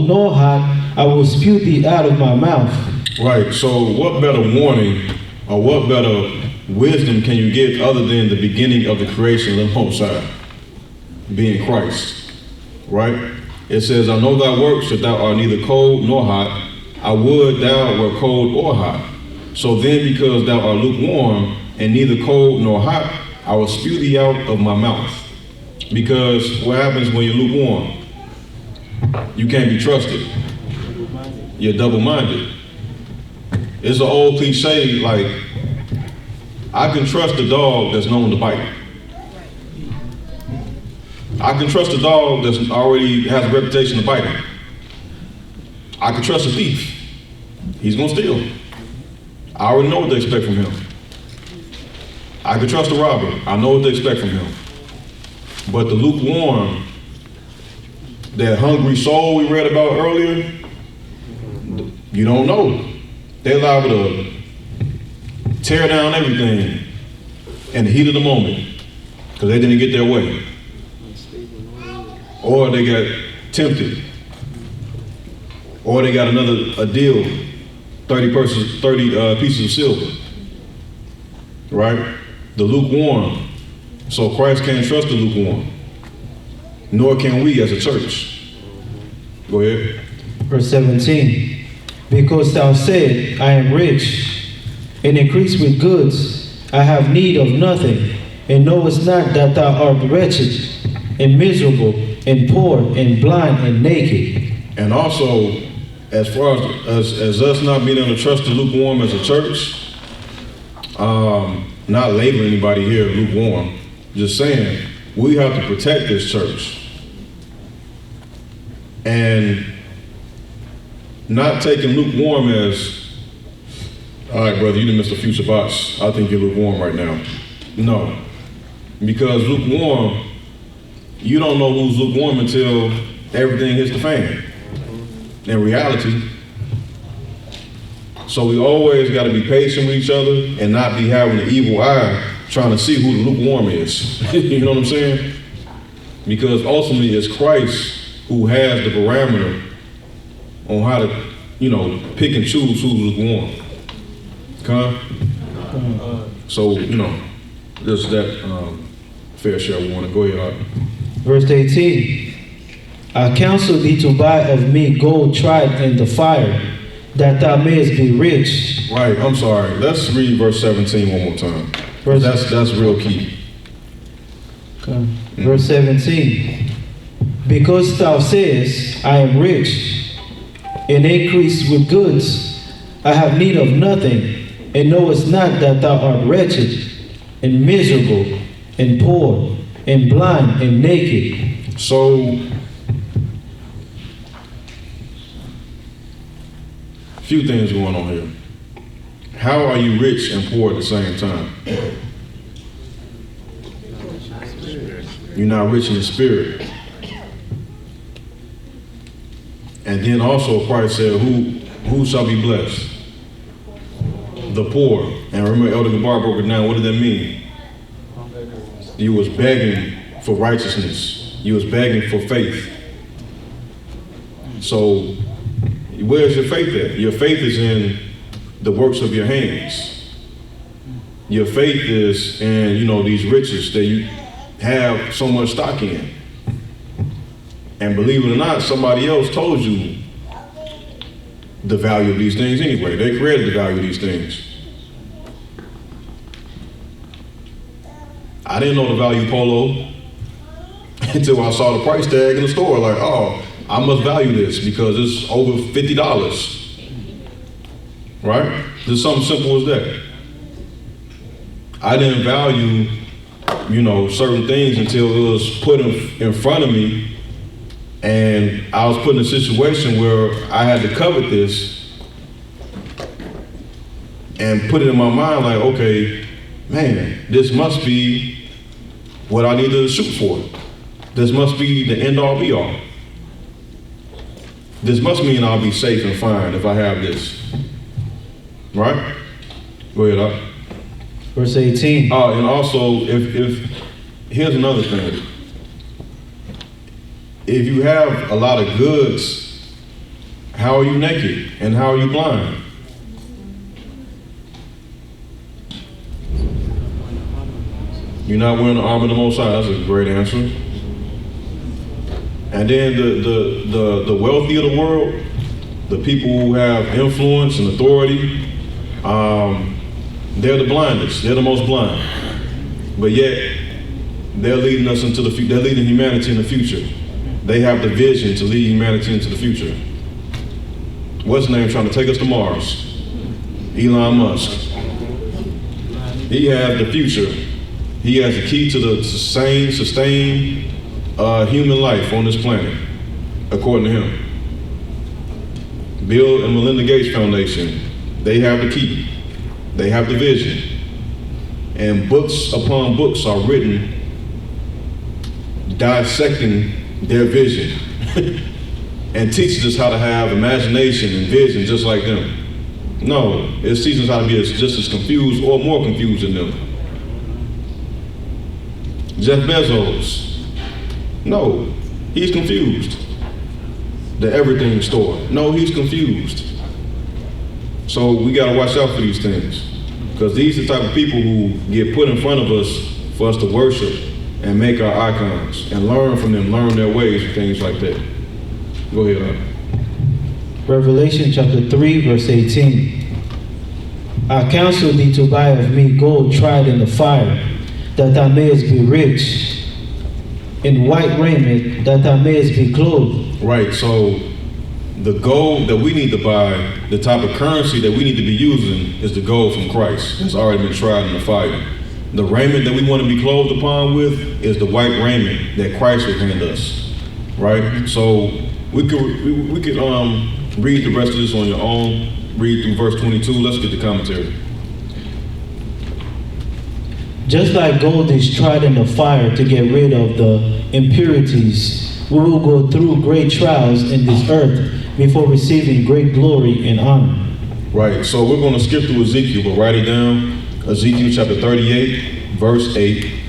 nor hot, I will spew thee out of my mouth. Right, so what better warning or what better wisdom can you get other than the beginning of the creation of the Most High, being Christ, right? It says, I know thy works, that thou art neither cold nor hot. I would thou were cold or hot. So then, because thou art lukewarm and neither cold nor hot, I will spew thee out of my mouth. Because what happens when you're lukewarm? You can't be trusted. You're double-minded. It's an old cliche, like, I can trust a dog that's known to bite. I can trust a dog that already has a reputation of biting. I can trust a thief. He's gonna steal. I already know what they expect from him. I can trust a robber. I know what they expect from him. But the lukewarm, that hungry soul we read about earlier, you don't know. They're liable to tear down everything in the heat of the moment because they didn't get their way. Or they got tempted. Or they got a deal, 30 pieces of silver. Right? The lukewarm. So Christ can't trust the lukewarm. Nor can we as a church. Go ahead. Verse 17. Because thou said, I am rich, and increase with goods, I have need of nothing, and knowest not that thou art wretched, and miserable, and poor, and blind, and naked. And also, as far as us not being able to trust the lukewarm as a church, not labeling anybody here lukewarm, just saying, we have to protect this church. And not taking lukewarm as, all right, brother, you done missed a few Shabbats. I think you're lukewarm right now. No. Because lukewarm, you don't know who's lukewarm until everything hits the fan. In reality. So we always got to be patient with each other and not be having an evil eye trying to see who the lukewarm is. You know what I'm saying? Because ultimately it's Christ who has the parameter on how to, pick and choose who's lukewarm. So, there's that fair share we want to go ahead. Verse 18. I counsel thee to buy of me gold tried in the fire, that thou mayest be rich. Right, I'm sorry. Let's read verse 17 one more time. That's real key. Okay. Verse 17. Because thou sayest, I am rich, and increase with goods, I have need of nothing, and knowest not that thou art wretched, and miserable, and poor, and blind, and naked. So, few things going on here. How are you rich and poor at the same time? You're not rich in the spirit. And then also Christ said, who shall be blessed? The poor. And remember Elder Gabar broke it down. What did that mean? You was begging for righteousness. You was begging for faith. So Where's your faith at? Your faith is in the works of your hands. Your faith is in, these riches that you have so much stock in. And believe it or not, somebody else told you the value of these things anyway. They created the value of these things. I didn't know the value of polo until I saw the price tag in the store. Like, oh, I must value this because it's over $50. Right? Just something simple as that. I didn't value, certain things until it was put in front of me, and I was put in a situation where I had to covet this and put it in my mind like, okay, man, this must be what I need to shoot for. This must be the end all be all. This must mean I'll be safe and fine if I have this. Right? Go ahead, Doc. Verse 18. And also, if here's another thing. If you have a lot of goods, how are you naked and how are you blind? You're not wearing the armor of the Most High. That's a great answer. And then the wealthy of the world, the people who have influence and authority, they're the blindest. They're the most blind. But yet, they're leading us into the future. They're leading humanity in the future. They have the vision to lead humanity into the future. What's his name trying to take us to Mars? Elon Musk. He has the future. He has the key to the sustained human life on this planet, according to him. Bill and Melinda Gates Foundation, they have the key. They have the vision. And books upon books are written dissecting their vision and teaches us how to have imagination and vision just like them. No, it teaches us how to be just as confused or more confused than them. Jeff Bezos, no, he's confused. The everything store, no, he's confused. So we gotta watch out for these things, because these are the type of people who get put in front of us for us to worship and make our icons and learn from them, learn their ways and things like that. Go ahead, Revelation chapter 3, verse 18. I counsel thee to buy of me gold tried in the fire, that thou mayest be rich, in white raiment, that thou mayest be clothed. Right, so the gold that we need to buy, the type of currency that we need to be using is the gold from Christ. It's already been tried in the fire. The raiment that we want to be clothed upon with is the white raiment that Christ will hand us, right? So we could read the rest of this on your own. Read through verse 22. Let's get the commentary. Just like gold is tried in the fire to get rid of the impurities, we will go through great trials in this earth before receiving great glory and honor. Right, so we're going to skip through Ezekiel, but write it down. Ezekiel chapter 38, verse 8,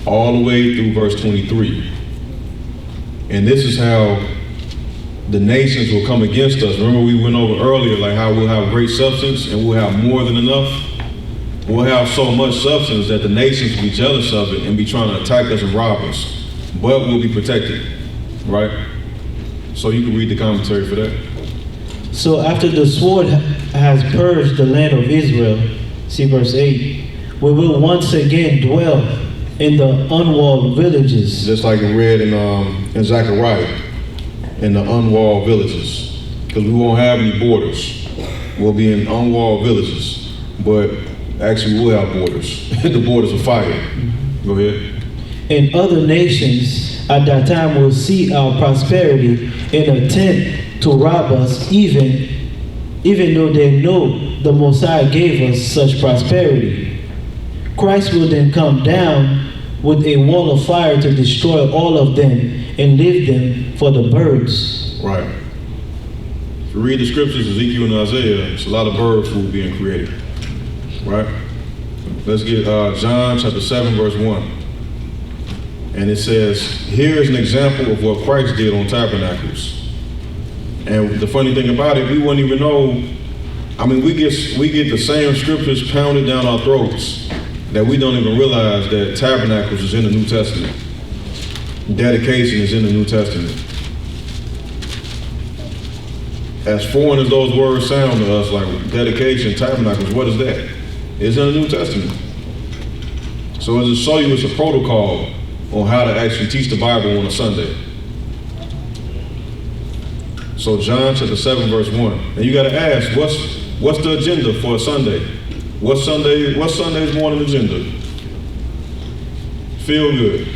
all the way through verse 23. And this is how the nations will come against us. Remember we went over earlier, like how we'll have great substance and we'll have more than enough. We'll have so much substance that the nations will be jealous of it and be trying to attack us and rob us. But we'll be protected, right? So you can read the commentary for that. So after the sword has purged the land of Israel, see verse 8, we will once again dwell in the unwalled villages. Just like it read in Zechariah, in the unwalled villages. Because we won't have any borders. We'll be in unwalled villages. But actually we'll have borders. The borders of fire. Go ahead. And other nations at that time will see our prosperity and attempt to rob us, even though they know the Messiah gave us such prosperity. Christ will then come down with a wall of fire to destroy all of them and leave them for the birds. Right. If you read the scriptures, Ezekiel and Isaiah, it's a lot of birds who are being created. Right? Let's get John chapter 7, verse 1. And it says, here is an example of what Christ did on tabernacles. And the funny thing about it, we wouldn't even know. I mean, we get the same scriptures pounded down our throats that we don't even realize that tabernacles is in the New Testament. Dedication is in the New Testament. As foreign as those words sound to us, like dedication, tabernacles, what is that? It's in the New Testament. So it's to show you it's a protocol on how to actually teach the Bible on a Sunday. So John chapter 7 verse 1. And you got to ask, what's the agenda for a Sunday? What's Sunday's morning agenda? Feel good.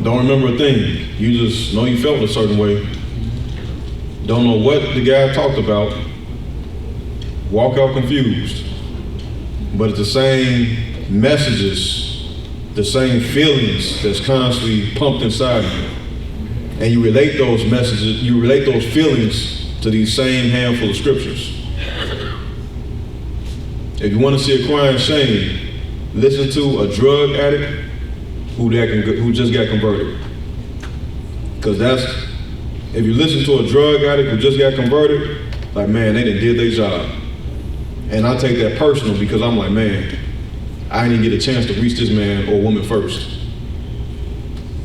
Don't remember a thing. You just know you felt a certain way. Don't know what the guy talked about. Walk out confused. But it's the same messages, the same feelings that's constantly pumped inside you. And you relate those messages, you relate those feelings to these same handful of scriptures. If you want to see a crying shame, listen to a drug addict who just got converted. Because if you listen to a drug addict who just got converted, like, man, they done did their job. And I take that personal because I'm like, man, I didn't get a chance to reach this man or woman first.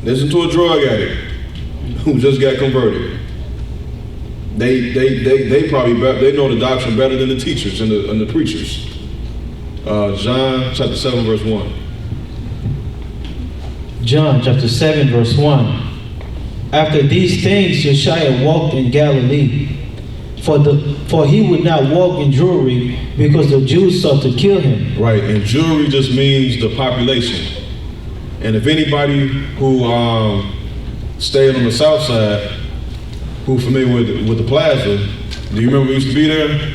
Listen to a drug addict who just got converted. They probably they know the doctrine better than the teachers and the preachers. John chapter 7 verse 1. John chapter 7 verse 1. After these things Yeshua walked in Galilee, for he would not walk in Jewry because the Jews sought to kill him. Right, and Jewry just means the population. And if anybody who stayed on the south side, who familiar with the plaza, do you remember we used to be there?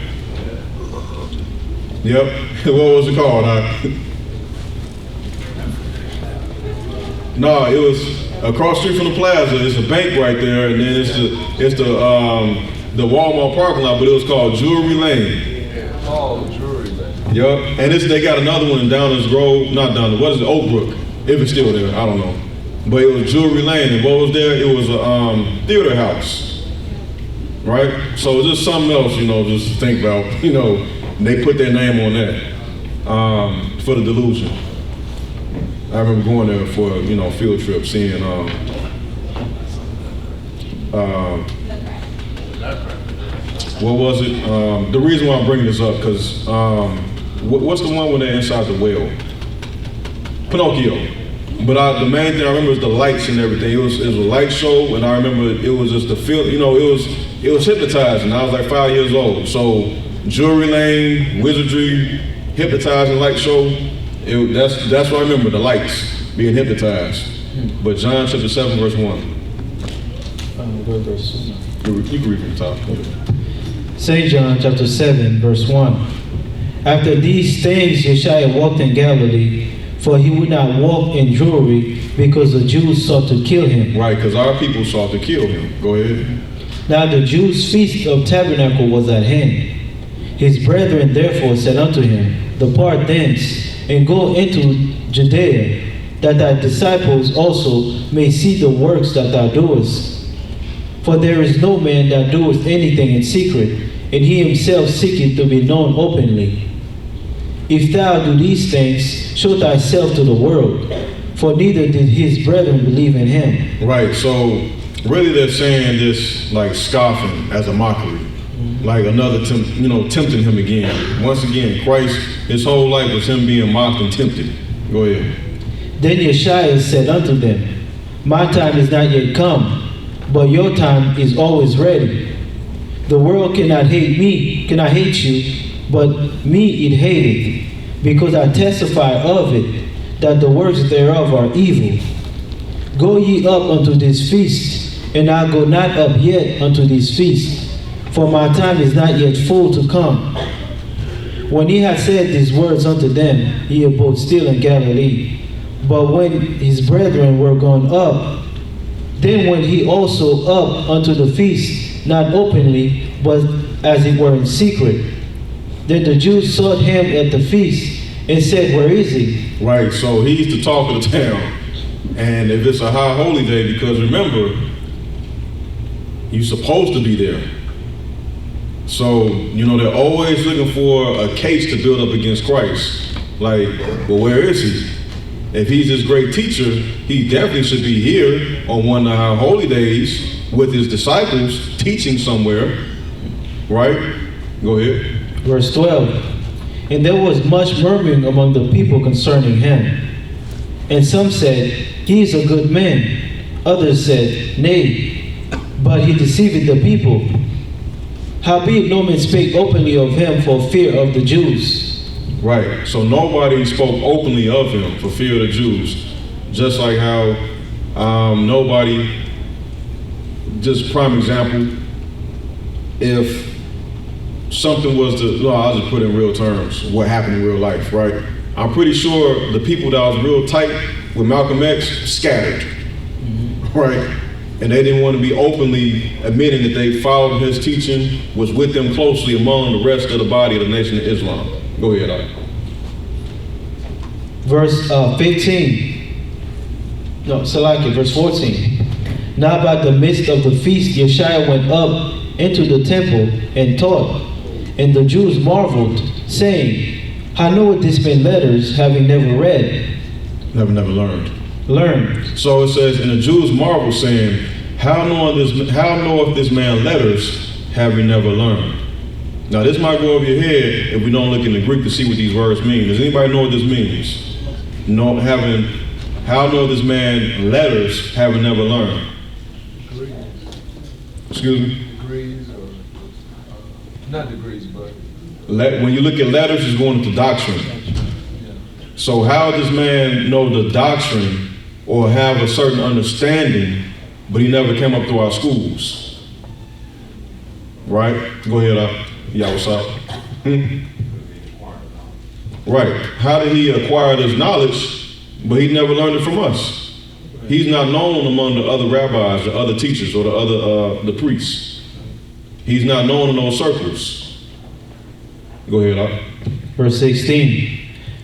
Yep. What was it called? No, it was across the street from the plaza. It's a bank right there, and then it's the Walmart parking lot, but it was called Jewelry Lane. Oh, Jewelry Lane. Yep. And they got another one in Downers Grove, not Downers, what is it, Oak Brook? If it's still there, I don't know. But it was Jewelry Lane, and what was there? It was a theater house, right? So just something else, just to think about, they put their name on that for the delusion. I remember going there for a field trip, seeing what was it? The reason why I'm bringing this up, because what's the one when they're inside the well? Pinocchio. But the main thing I remember is the lights and everything. It was a light show, and I remember it was just the feel. It was hypnotizing. I was like 5 years old. So Jewelry Lane, wizardry, hypnotizing light show. That's what I remember, the lights being hypnotized. But John chapter 7 verse 1. You can read from the top. St. John chapter 7 verse 1. After these things Yeshua walked in Galilee, for he would not walk in Jewry because the Jews sought to kill him. Right, because our people sought to kill him. Go ahead. Now the Jews' feast of Tabernacle was at hand. His brethren therefore said unto him, Depart thence, and go into Judea, that thy disciples also may see the works that thou doest. For there is no man that doeth anything in secret, and he himself seeketh to be known openly. If thou do these things, show thyself to the world, for neither did his brethren believe in him. Right, so really they're saying this like scoffing as a mockery. Like another, tempting him again. Once again, Christ, his whole life was him being mocked and tempted. Go ahead. Then Yeshua said unto them, My time is not yet come, but your time is always ready. The world cannot hate you, but me it hateth, because I testify of it, that the works thereof are evil. Go ye up unto this feast, and I go not up yet unto this feast, for my time is not yet full to come. When he had said these words unto them, he abode still in Galilee. But when his brethren were gone up, then went he also up unto the feast, not openly, but as it were in secret. Then the Jews sought him at the feast, and said, Where is he? Right, so he's the talk of the town. And if it's a high holy day, because remember, You're supposed to be there. So, they're always looking for a case to build up against Christ. Like, well, where is he? If he's this great teacher, he definitely should be here on one of our holy days with his disciples teaching somewhere, right? Go ahead. Verse 12. And there was much murmuring among the people concerning him. And some said, He is a good man. Others said, Nay, but he deceiveth the people. Howbeit no man spake openly of him for fear of the Jews. Right. So nobody spoke openly of him for fear of the Jews. Just like how nobody, just prime example, if something was I'll just put it in real terms, what happened in real life, right? I'm pretty sure the people that was real tight with Malcolm X scattered, right? And they didn't want to be openly admitting that they followed his teaching, was with them closely among the rest of the body of the Nation of Islam. Go ahead, Ike. Verse 15. No, Salaki, verse 14. Now about the midst of the feast, Yeshua went up into the temple and taught. And the Jews marveled, saying, How knoweth this man letters, having never read? Never learned. Learned. So it says, and the Jews marveled, saying, How knoweth this man letters, having never learned? Now this might go over your head if we don't look in the Greek to see what these words mean. Does anybody know what this means? How knoweth this man letters, having never learned? Excuse me? Degrees or not degrees, but When you look at letters, it's going into doctrine. So how does man know the doctrine or have a certain understanding, but he never came up through our schools? Right? Go ahead, yeah, what's up? Right. How did he acquire this knowledge, but he never learned it from us? He's not known among the other rabbis, the other teachers, or the priests. He's not known in those circles. Go ahead, Verse 16.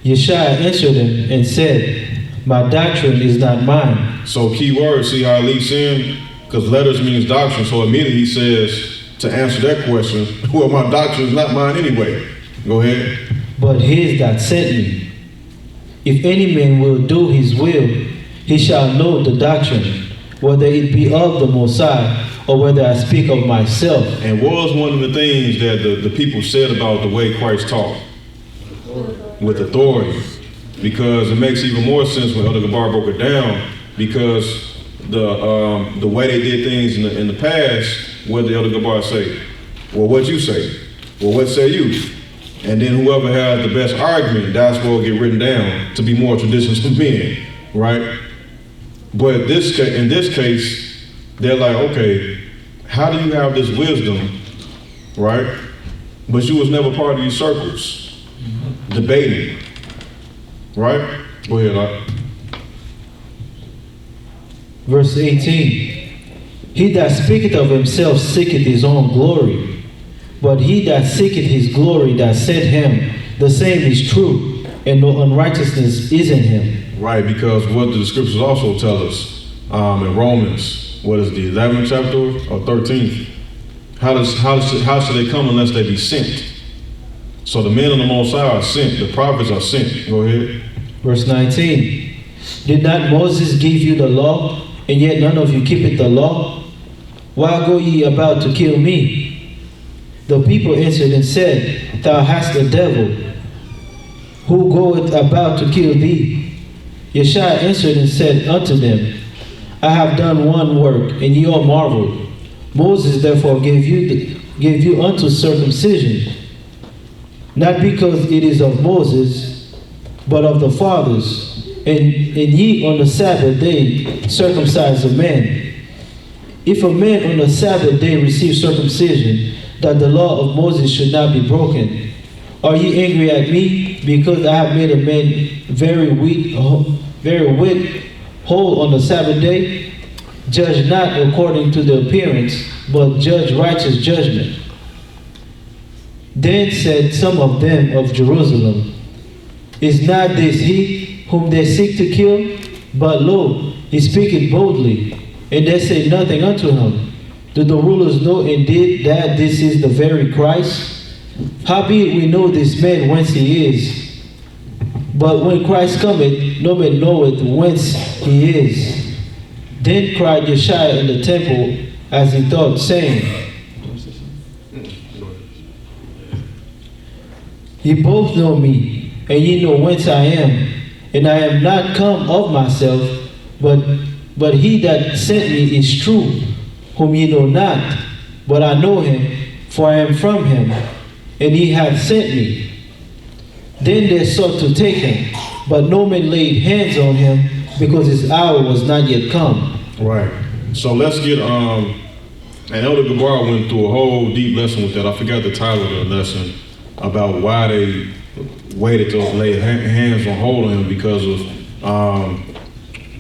Yeshua answered him and said, My doctrine is not mine. So key word, see how it leads in? Because letters means doctrine. So immediately he says, to answer that question, well, my doctrine is not mine anyway. Go ahead. But his that sent me. If any man will do his will, he shall know the doctrine, whether it be of the Most High, or whether I speak of myself. And was one of the things that the people said about the way Christ taught. With authority. Because it makes even more sense when Elder Gabar broke it down, because the way they did things in the past, what did Elder Gabar say? Well, what you say? Well, what say you? And then whoever has the best argument, that's what will get written down to be more traditions of men, right? But in this case, they're like, okay, how do you have this wisdom, right? But you was never part of these circles, debating, right? Go ahead, Ike. Verse 18. He that speaketh of himself seeketh his own glory. But he that seeketh his glory that sent him, the same is true, and no unrighteousness is in him. Right, because what the scriptures also tell us in Romans, what is the 11th chapter or 13th? How should they come unless they be sent? So the men of the Most High are sent, the prophets are sent. Go ahead. Verse 19. Did not Moses give you the law, and yet none of you keepeth the law? Why go ye about to kill me? The people answered and said, Thou hast a devil. Who goeth about to kill thee? Yeshua answered and said unto them, I have done one work, and ye all marvel. Moses therefore gave you unto circumcision, not because it is of Moses, but of the fathers. And ye on the Sabbath day circumcise a man. If a man on the Sabbath day receive circumcision, that the law of Moses should not be broken, are ye angry at me, because I have made a man very weak, whole on the Sabbath day? Judge not according to the appearance, but judge righteous judgment. Then said some of them of Jerusalem, Is not this he whom they seek to kill? But lo, he speaketh boldly, and they say nothing unto him. Do the rulers know indeed that this is the very Christ? Howbeit we know this man whence he is. But when Christ cometh, no man knoweth whence he is. Then cried Yeshua in the temple as he thought, saying, Ye both know me, and ye know whence I am. And I am not come of myself, but he that sent me is true, whom ye know not, but I know him, for I am from him, and he hath sent me. Then they sought to take him, but no man laid hands on him, because his hour was not yet come. Right. So let's get, and Elder Gabar went through a whole deep lesson with that. I forgot the title of the lesson, about why they waited to lay hands on hold on him, because of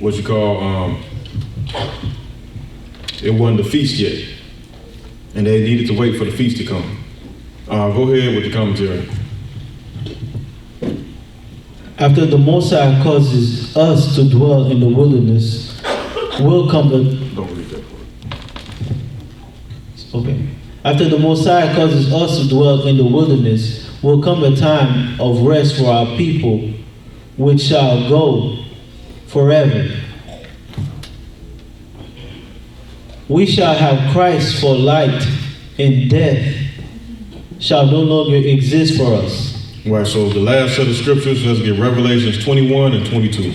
what you call, it wasn't the feast yet, and they needed to wait for the feast to come. Go ahead with the commentary. After the Most High causes us to dwell in the wilderness, will come the... Don't read that part. Okay. After the Most High causes us to dwell in the wilderness, will come a time of rest for our people, which shall go forever. We shall have Christ for light, and death shall no longer exist for us. Right, so the last set of scriptures, let's get Revelations 21 and 22.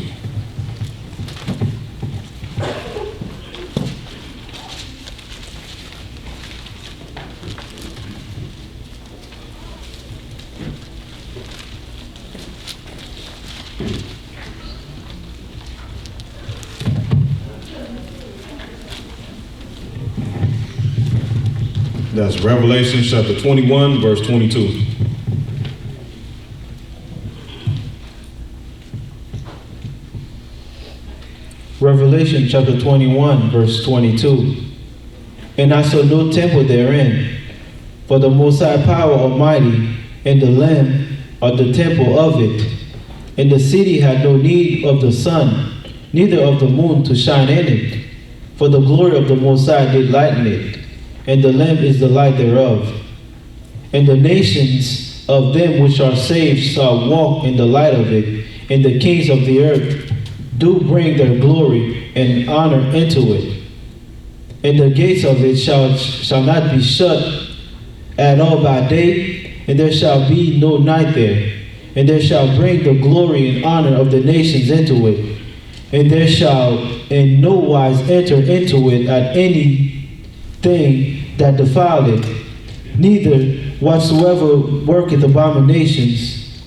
That's Revelation chapter 21, verse 22. Revelation chapter 21, verse 22. And I saw no temple therein, for the Most High Power Almighty and the Lamb are the temple of it. And the city had no need of the sun, neither of the moon to shine in it, for the glory of the Most High did lighten it, and the Lamb is the light thereof. And the nations of them which are saved shall walk in the light of it, and the kings of the earth do bring their glory and honor into it. And the gates of it shall not be shut at all by day, and there shall be no night there. And there shall bring the glory and honor of the nations into it. And there shall in no wise enter into it at anything that defile it, neither whatsoever worketh abominations,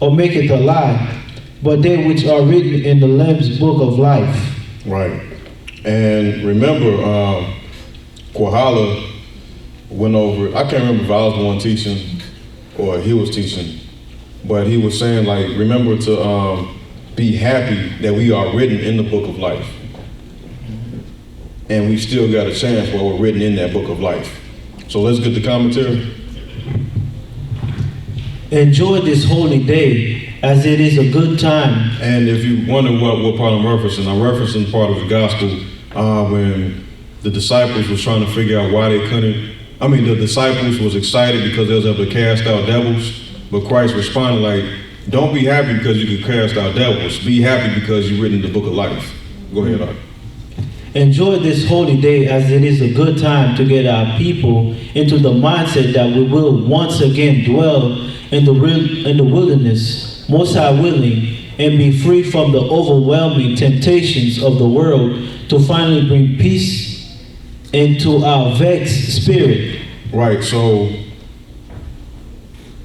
or maketh a lie, but they which are written in the Lamb's book of life. Right. And remember, Kohala went over, I can't remember if I was the one teaching or he was teaching, but he was saying, like, remember to be happy that we are written in the book of life. And we still got a chance while we're written in that book of life. So let's get the commentary. Enjoy this holy day, as it is a good time. And if you wonder what part I'm referencing part of the gospel when the disciples was trying to figure out why they couldn't. The disciples was excited because they was able to cast out devils, but Christ responded like, don't be happy because you can cast out devils. Be happy because you're written in the book of life. Go ahead, Art. Enjoy this holy day, as it is a good time to get our people into the mindset that we will once again dwell in the wilderness, Most High willing, and be free from the overwhelming temptations of the world to finally bring peace into our vexed spirit. Right, so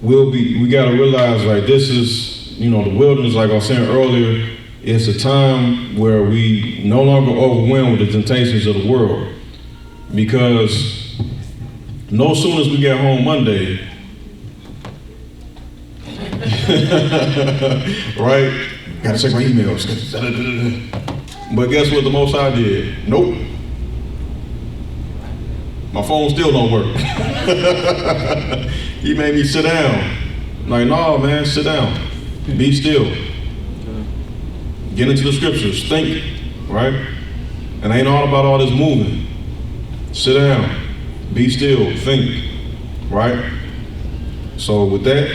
we got to realize, like, this is, the wilderness, like I was saying earlier, it's a time where we no longer overwhelmed with the temptations of the world, because no sooner as we get home Monday, right? Gotta check my emails. But guess what the Most High did? Nope. My phone still don't work. He made me sit down. Like, no, man, sit down. Be still. Get into the scriptures. Think, right? And ain't all about all this moving. sit down, be still, think, right? So with that,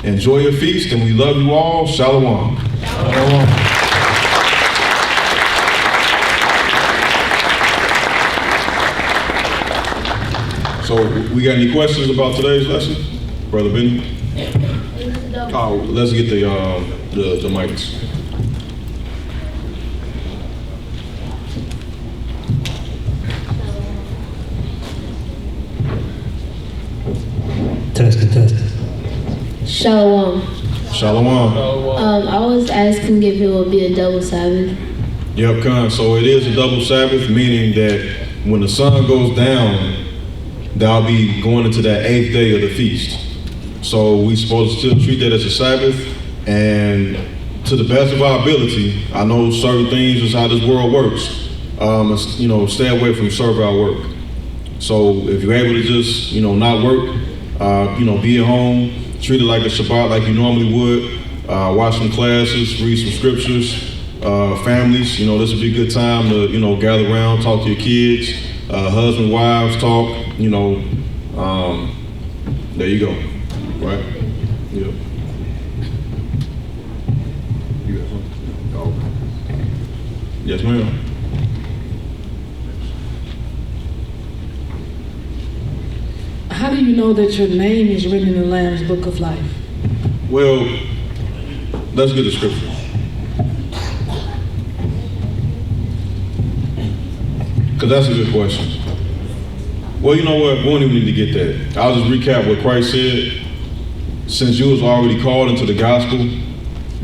enjoy your feast, and we love you all. Shalom. Shalom. So we got any questions about today's lesson? Brother Benny? Oh, let's get the mics. Test. Shalom. Shalom. I was asking if it would be a double Sabbath. Yep, Khan. So it is a double Sabbath, meaning that when the sun goes down, they'll be going into that 8th day of the feast. So we supposed to still treat that as a Sabbath, and to the best of our ability, I know certain things is how this world works. Stay away from servile work. So if you're able to just, not work, be at home, treat it like a Shabbat like you normally would, watch some classes, read some scriptures, families, this would be a good time to, gather around, talk to your kids, husband, wives, talk, there you go, right? Yep. You got something? Oh. Yes, ma'am. How do you know that your name is written in the Lamb's Book of Life? Well, let's get the scripture. Because that's a good question. Well, you know what? We don't even need to get that. I'll just recap what Christ said. Since you was already called into the gospel,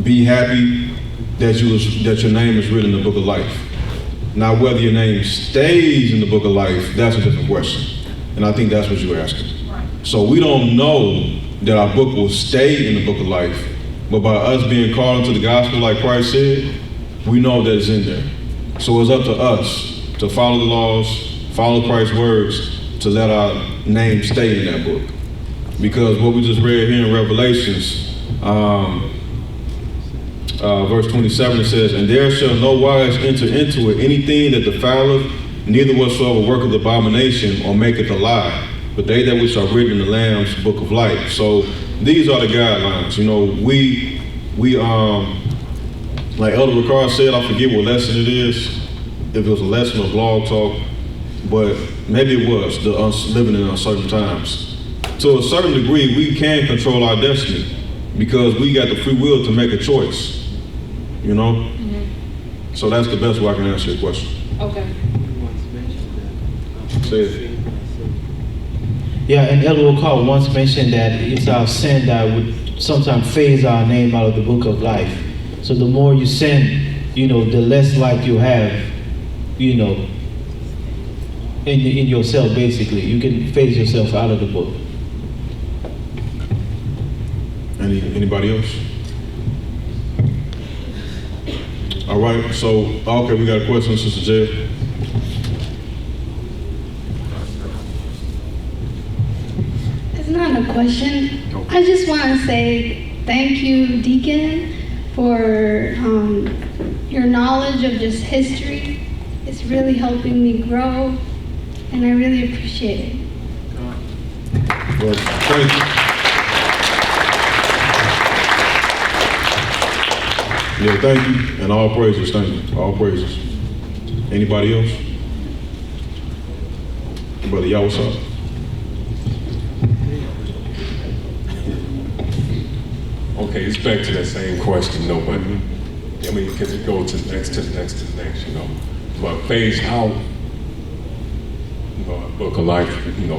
be happy that your name is written in the book of life. Now, whether your name stays in the book of life, that's a different question. And I think that's what you're asking. So we don't know that our book will stay in the book of life, but by us being called into the gospel like Christ said, we know that it's in there. So it's up to us to follow the laws, follow Christ's words, to let our name stay in that book. Because what we just read here in Revelations, verse 27, it says, "And there shall no wise enter into it anything that defileth, neither whatsoever worketh abomination or maketh a lie, but they that which are written in the Lamb's book of life." So these are the guidelines. We like Elder Ricard said, I forget what lesson it is, if it was a lesson or blog talk, but maybe it was the living in uncertain times. To a certain degree, we can control our destiny because we got the free will to make a choice. So that's the best way I can answer your question. Okay. Say it. Yeah, and Elder Ricard once mentioned that it's our sin that would sometimes phase our name out of the book of life. So the more you sin, the less life you have, in yourself, basically. You can phase yourself out of the book. Anybody else? All right, so, okay, we got a question, Sister Jay. It's not a question. I just want to say thank you, Deacon, for your knowledge of just history. It's really helping me grow, and I really appreciate it. Well, thank you. Yeah, thank you, and all praises, thank you, all praises. Anybody else? Brother, y'all, what's up? Okay, it's back to that same question, but because it goes to the next, but phase out, book of life,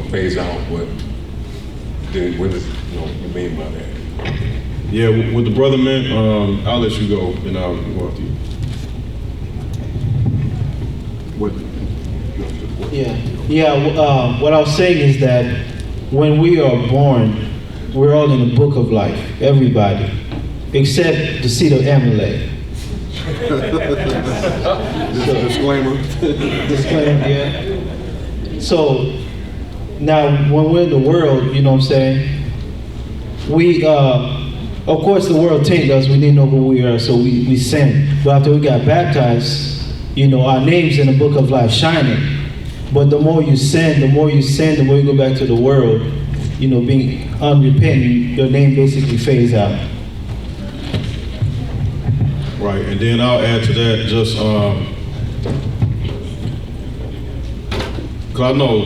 phase out, what does, you mean by that? Yeah, with the brother, man, I'll let you go, and I'll go after you. What I was saying is that when we are born, we're all in the book of life, everybody, except the seed of Amalek. Disclaimer. Disclaimer, yeah. So now when we're in the world, we, of course the world tainted us, we didn't know who we are, so we sinned. But after we got baptized, our names in the book of life shining. But the more you sin, the more you go back to the world, being unrepentant, your name basically fades out. Right, and then I'll add to that just, cause I know,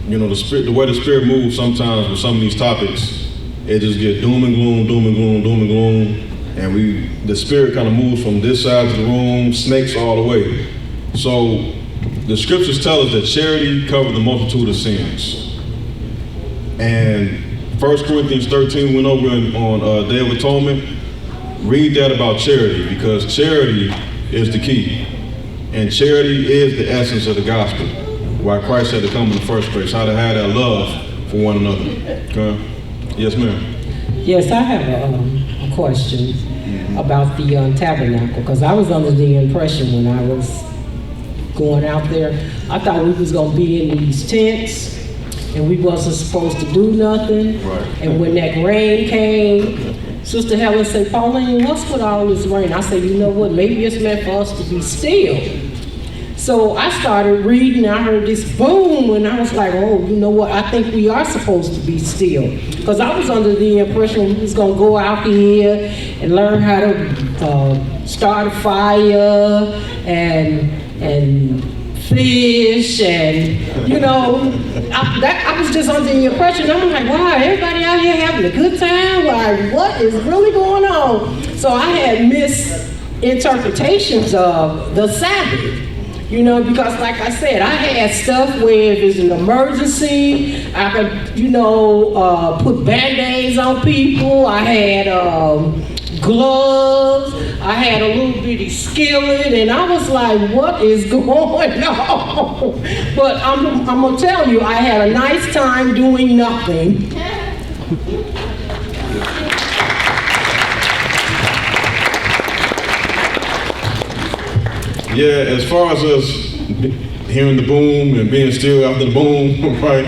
the way the Spirit moves sometimes with some of these topics, it just gets doom and gloom, doom and gloom, doom and gloom. And the Spirit kind of moves from this side of the room, snakes all the way. So the scriptures tell us that charity covers the multitude of sins. And 1 Corinthians 13 went over on Day of Atonement. Read that about charity, because charity is the key. And charity is the essence of the gospel. Why Christ had to come in the first place, how to have that love for one another. Okay? Yes, ma'am. Yes, I have a question about the Tabernacle, because I was under the impression when I was going out there, I thought we was going to be in these tents and we wasn't supposed to do nothing. Right. And when that rain came, Sister Helen said, Pauline, what's with all this rain? I said, you know what, maybe it's meant for us to be still. So I started reading, I heard this boom, and I was like, oh, you know what, I think we are supposed to be still. Because I was under the impression we was going to go out here and learn how to start a fire and fish, and I was just under the impression, I'm like, wow, everybody out here having a good time? Like, what is really going on? So I had misinterpretations of the Sabbath. Because like I said, I had stuff where if it's an emergency, I could, put Band-Aids on people. I had gloves. I had a little bitty skillet, and I was like, what is going on? But I'm gonna tell you, I had a nice time doing nothing. Yeah, as far as us hearing the boom and being still after the boom, right?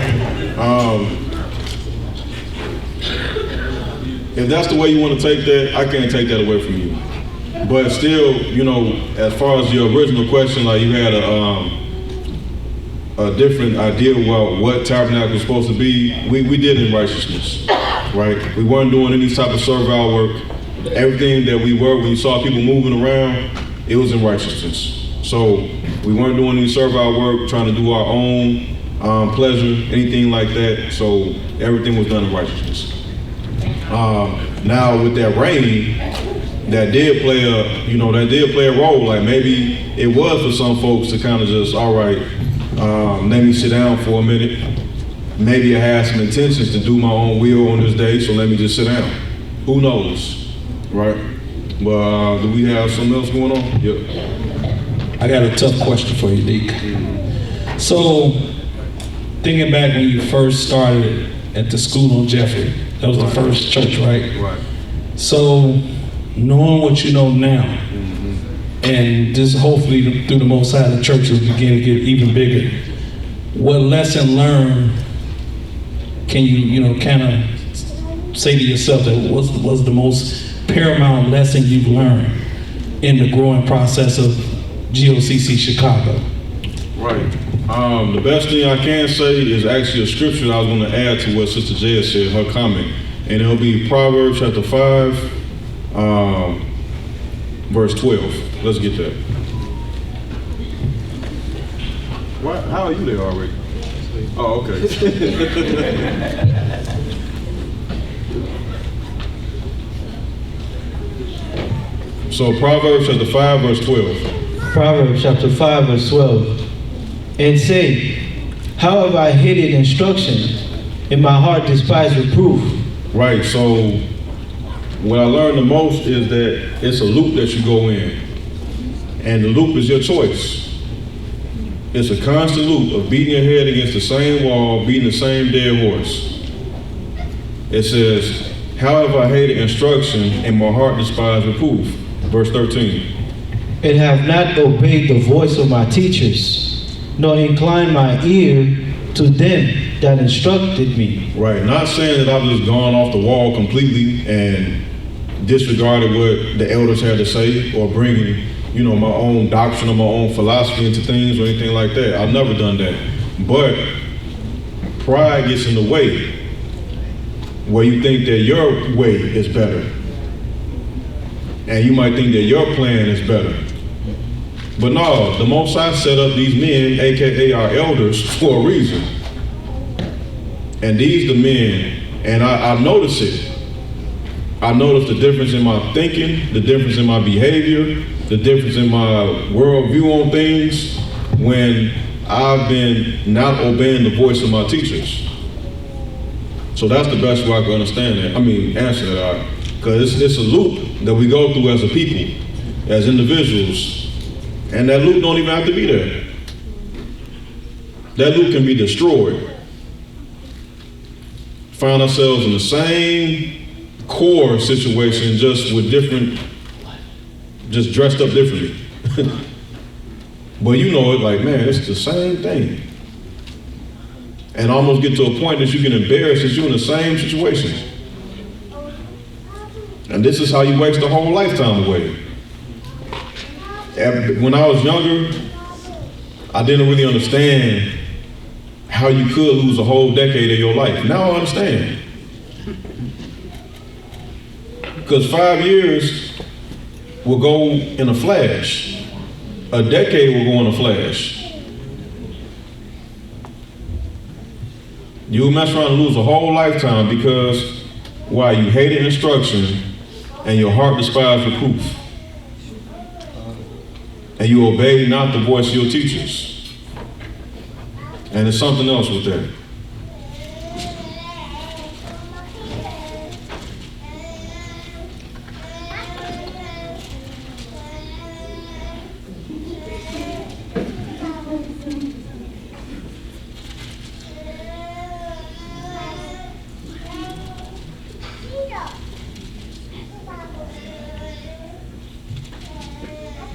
If that's the way you want to take that, I can't take that away from you. But still, as far as your original question, like you had a different idea about what Tabernacle was supposed to be, we did in righteousness, right? We weren't doing any type of servile work. Everything that we were, when you saw people moving around, it was in righteousness. So we weren't doing any servile work, trying to do our own pleasure, anything like that. So everything was done in righteousness. Now with that rain, that did play a role. Like maybe it was for some folks to kind of just, all right, let me sit down for a minute. Maybe I had some intentions to do my own will on this day, so let me just sit down. Who knows, right? But do we have something else going on? Yep. I got a tough question for you, Deke. So, thinking back when you first started at the school on Jeffrey, that was the first church, right? Right. So, knowing what you know now, and this hopefully through the Most High, the church will begin to get even bigger. What lesson learned can you, kind of say to yourself that was the most paramount lesson you've learned in the growing process of GOCC Chicago? Right. The best thing I can say is actually a scripture I was going to add to what Sister Jaya said, her comment. And it'll be Proverbs chapter 5, verse 12. Let's get that. What? How are you there already? Oh, okay. So Proverbs chapter 5, verse 12. Proverbs chapter 5, verse 12. And say, how have I hated instruction, and my heart despised reproof? Right, so what I learned the most is that it's a loop that you go in. And the loop is your choice. It's a constant loop of beating your head against the same wall, beating the same dead horse. It says, how have I hated instruction, and my heart despised reproof? Verse 13. And have not obeyed the voice of my teachers, nor inclined my ear to them that instructed me. Right, not saying that I've just gone off the wall completely and disregarded what the elders had to say or bringing you know, my own doctrine or my own philosophy into things or anything like that. I've never done that. But pride gets in the way where you think that your way is better. And you might think that your plan is better. But no, the Most High set up these men, AKA our elders, for a reason. And these the men, and I notice it. I notice the difference in my thinking, the difference in my behavior, the difference in my worldview on things when I've been not obeying the voice of my teachers. So that's the best way I can understand that. I mean, answer that. Because it's a loop that we go through as a people, as individuals. And that loop don't even have to be there. That loop can be destroyed. Find ourselves in the same core situation, just with different, just dressed up differently. But you know it like, man, it's the same thing. And almost get to a point that you get embarrassed that you're in the same situation. And this is how you waste a whole lifetime away. When I was younger, I didn't really understand how you could lose a whole decade of your life. Now I understand. Because 5 years will go in a flash. A decade will go in a flash. You'll mess around and lose a whole lifetime because why? You hated instruction and your heart despised reproof. And you obey not the voice of your teachers. And there's something else with that.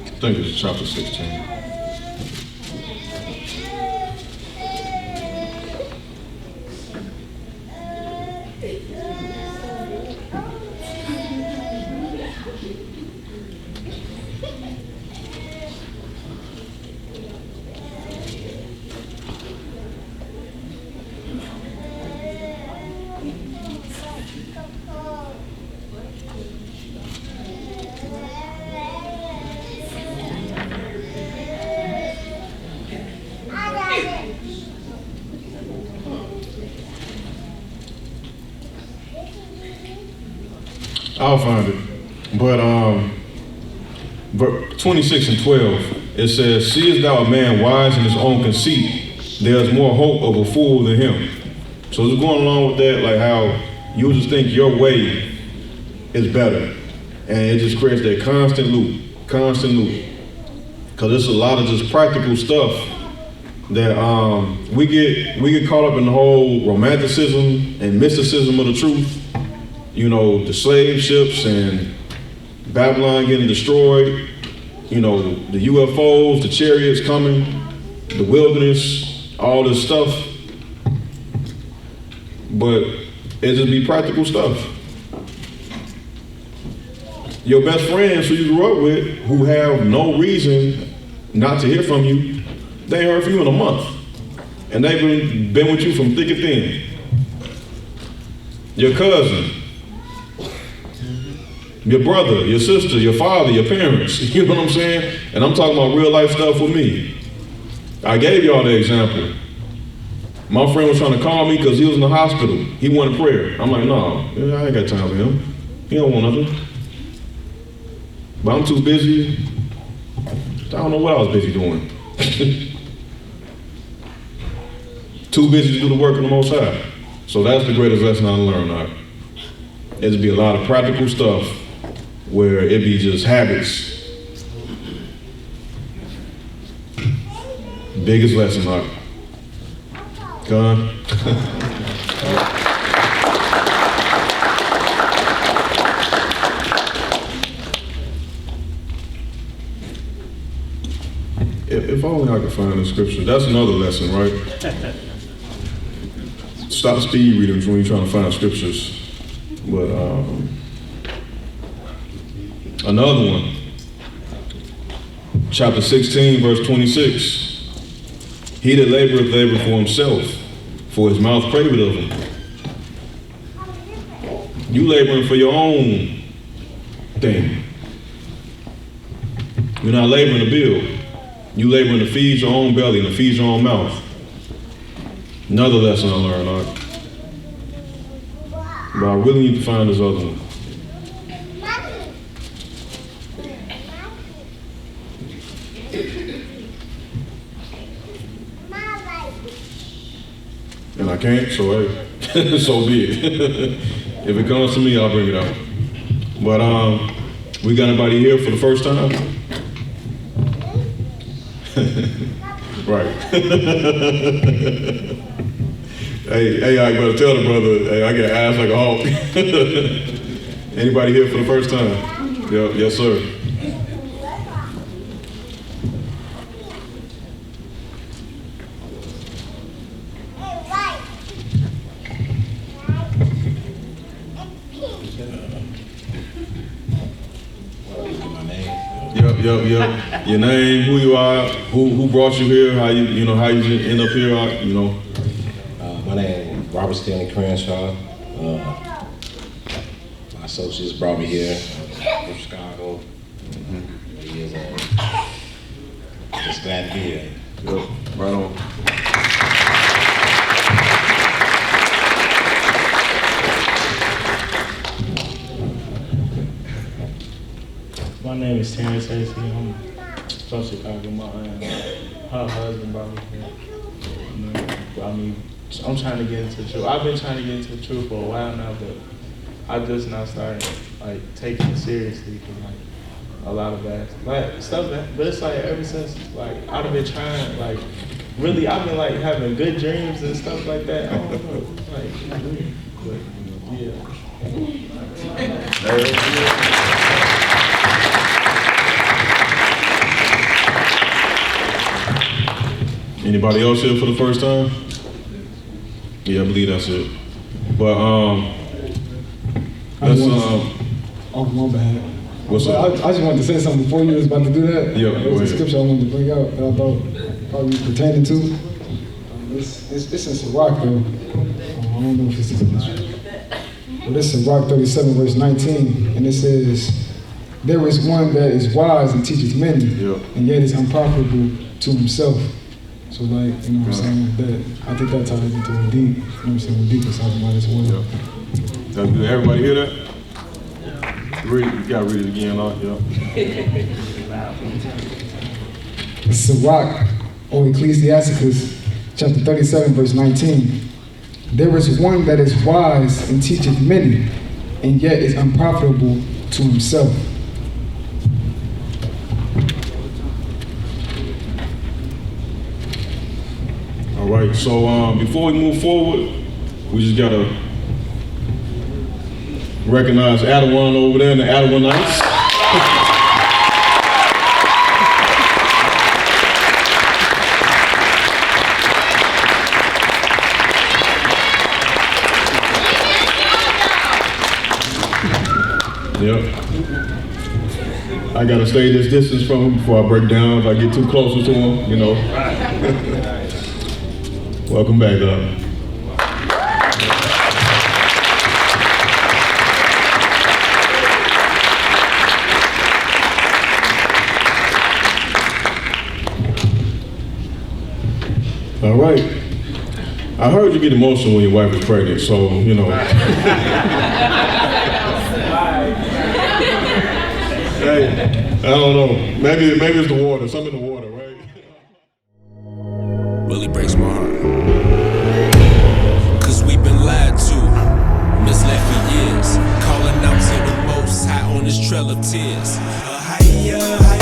I think it's chapter 16. I'll find it. But 26 and 12, it says, "Seest thou a man wise in his own conceit? There is more hope of a fool than him." So it's going along with that, like how you just think your way is better. And it just creates that constant loop. Because there's a lot of just practical stuff that we get caught up in the whole romanticism and mysticism of the truth. You know, the slave ships and Babylon getting destroyed, you know, the UFOs, the chariots coming, the wilderness, all this stuff. But it just be practical stuff. Your best friends who you grew up with, who have no reason not to hear from you, they ain't heard from you in a month. And they've been with you from thick and thin. Your cousin, your brother, your sister, your father, your parents, you know what I'm saying? And I'm talking about real life stuff with me. I gave y'all the example. My friend was trying to call me because he was in the hospital. He wanted prayer. I'm like, no, I ain't got time for him. He don't want nothing. But I'm too busy. I don't know what I was busy doing. Too busy to do the work of the Most High. So that's the greatest lesson I learned. It'd be a lot of practical stuff where it be just habits. Biggest lesson, Con. If only I could find the scripture. That's another lesson, right? Stop speed reading when you're trying to find scriptures. But another one. chapter 16, verse 26. He that laboreth, laboreth for himself, for his mouth craveth of him. You laboring for your own thing. You're not laboring to build. You laboring to feed your own belly and to feed your own mouth. Another lesson I learned, all right? But I really need to find this other one. And I can't, so hey, so be it. If it comes to me, I'll bring it out. But we got anybody here for the first time? Right. hey, I better tell the brother, hey, I get ass like a hawk. Anybody here for the first time? Yep, yes, sir. Yep. Your name, who you are, who brought you here, how you how you end up here, My name is Robert Stanley Crenshaw. My associates brought me here from Chicago. Just glad to be here. Yep, right on. My name is Terrence Hasty. I'm from Chicago. Her husband brought me here. I'm trying to get into the truth. I've been trying to get into the truth for a while now, but I just now started taking it seriously for a lot of bad stuff. But it's ever since I've been trying really I've been having good dreams and stuff like that. I don't know, but yeah. Anybody else here for the first time? Yeah, I believe that's it. But let's oh, my bad. What's up? I just wanted to say something before you was about to do that. Yeah, there was a scripture I wanted to bring out that I thought probably pertaining to. It's in Sirach though. I don't know if it's in this one. But it's Sirach 37 verse 19, and it says, "There is one that is wise and teacheth many, and yet is unprofitable to himself." So you know what I'm saying, that I think that ties into a deep, you know what I'm saying, what deep is talking about as well. Did everybody hear that? You gotta read it again, Sirach, or Ecclesiasticus, chapter 37, verse 19. "There is one that is wise and teacheth many, and yet is unprofitable to himself." All right, so before we move forward, we just gotta recognize Adawan over there in the Adawanites. Yep. I gotta stay this distance from him before I break down. If I get too closer to him, Welcome back, All right. I heard you get emotional when your wife is pregnant, so, Hey, I don't know. Maybe it's the water. Something in the water, right? Really breaks my heart. Cause we've been lied to, misled for years. Calling out to the most high on this trail of tears. AHRAYAH.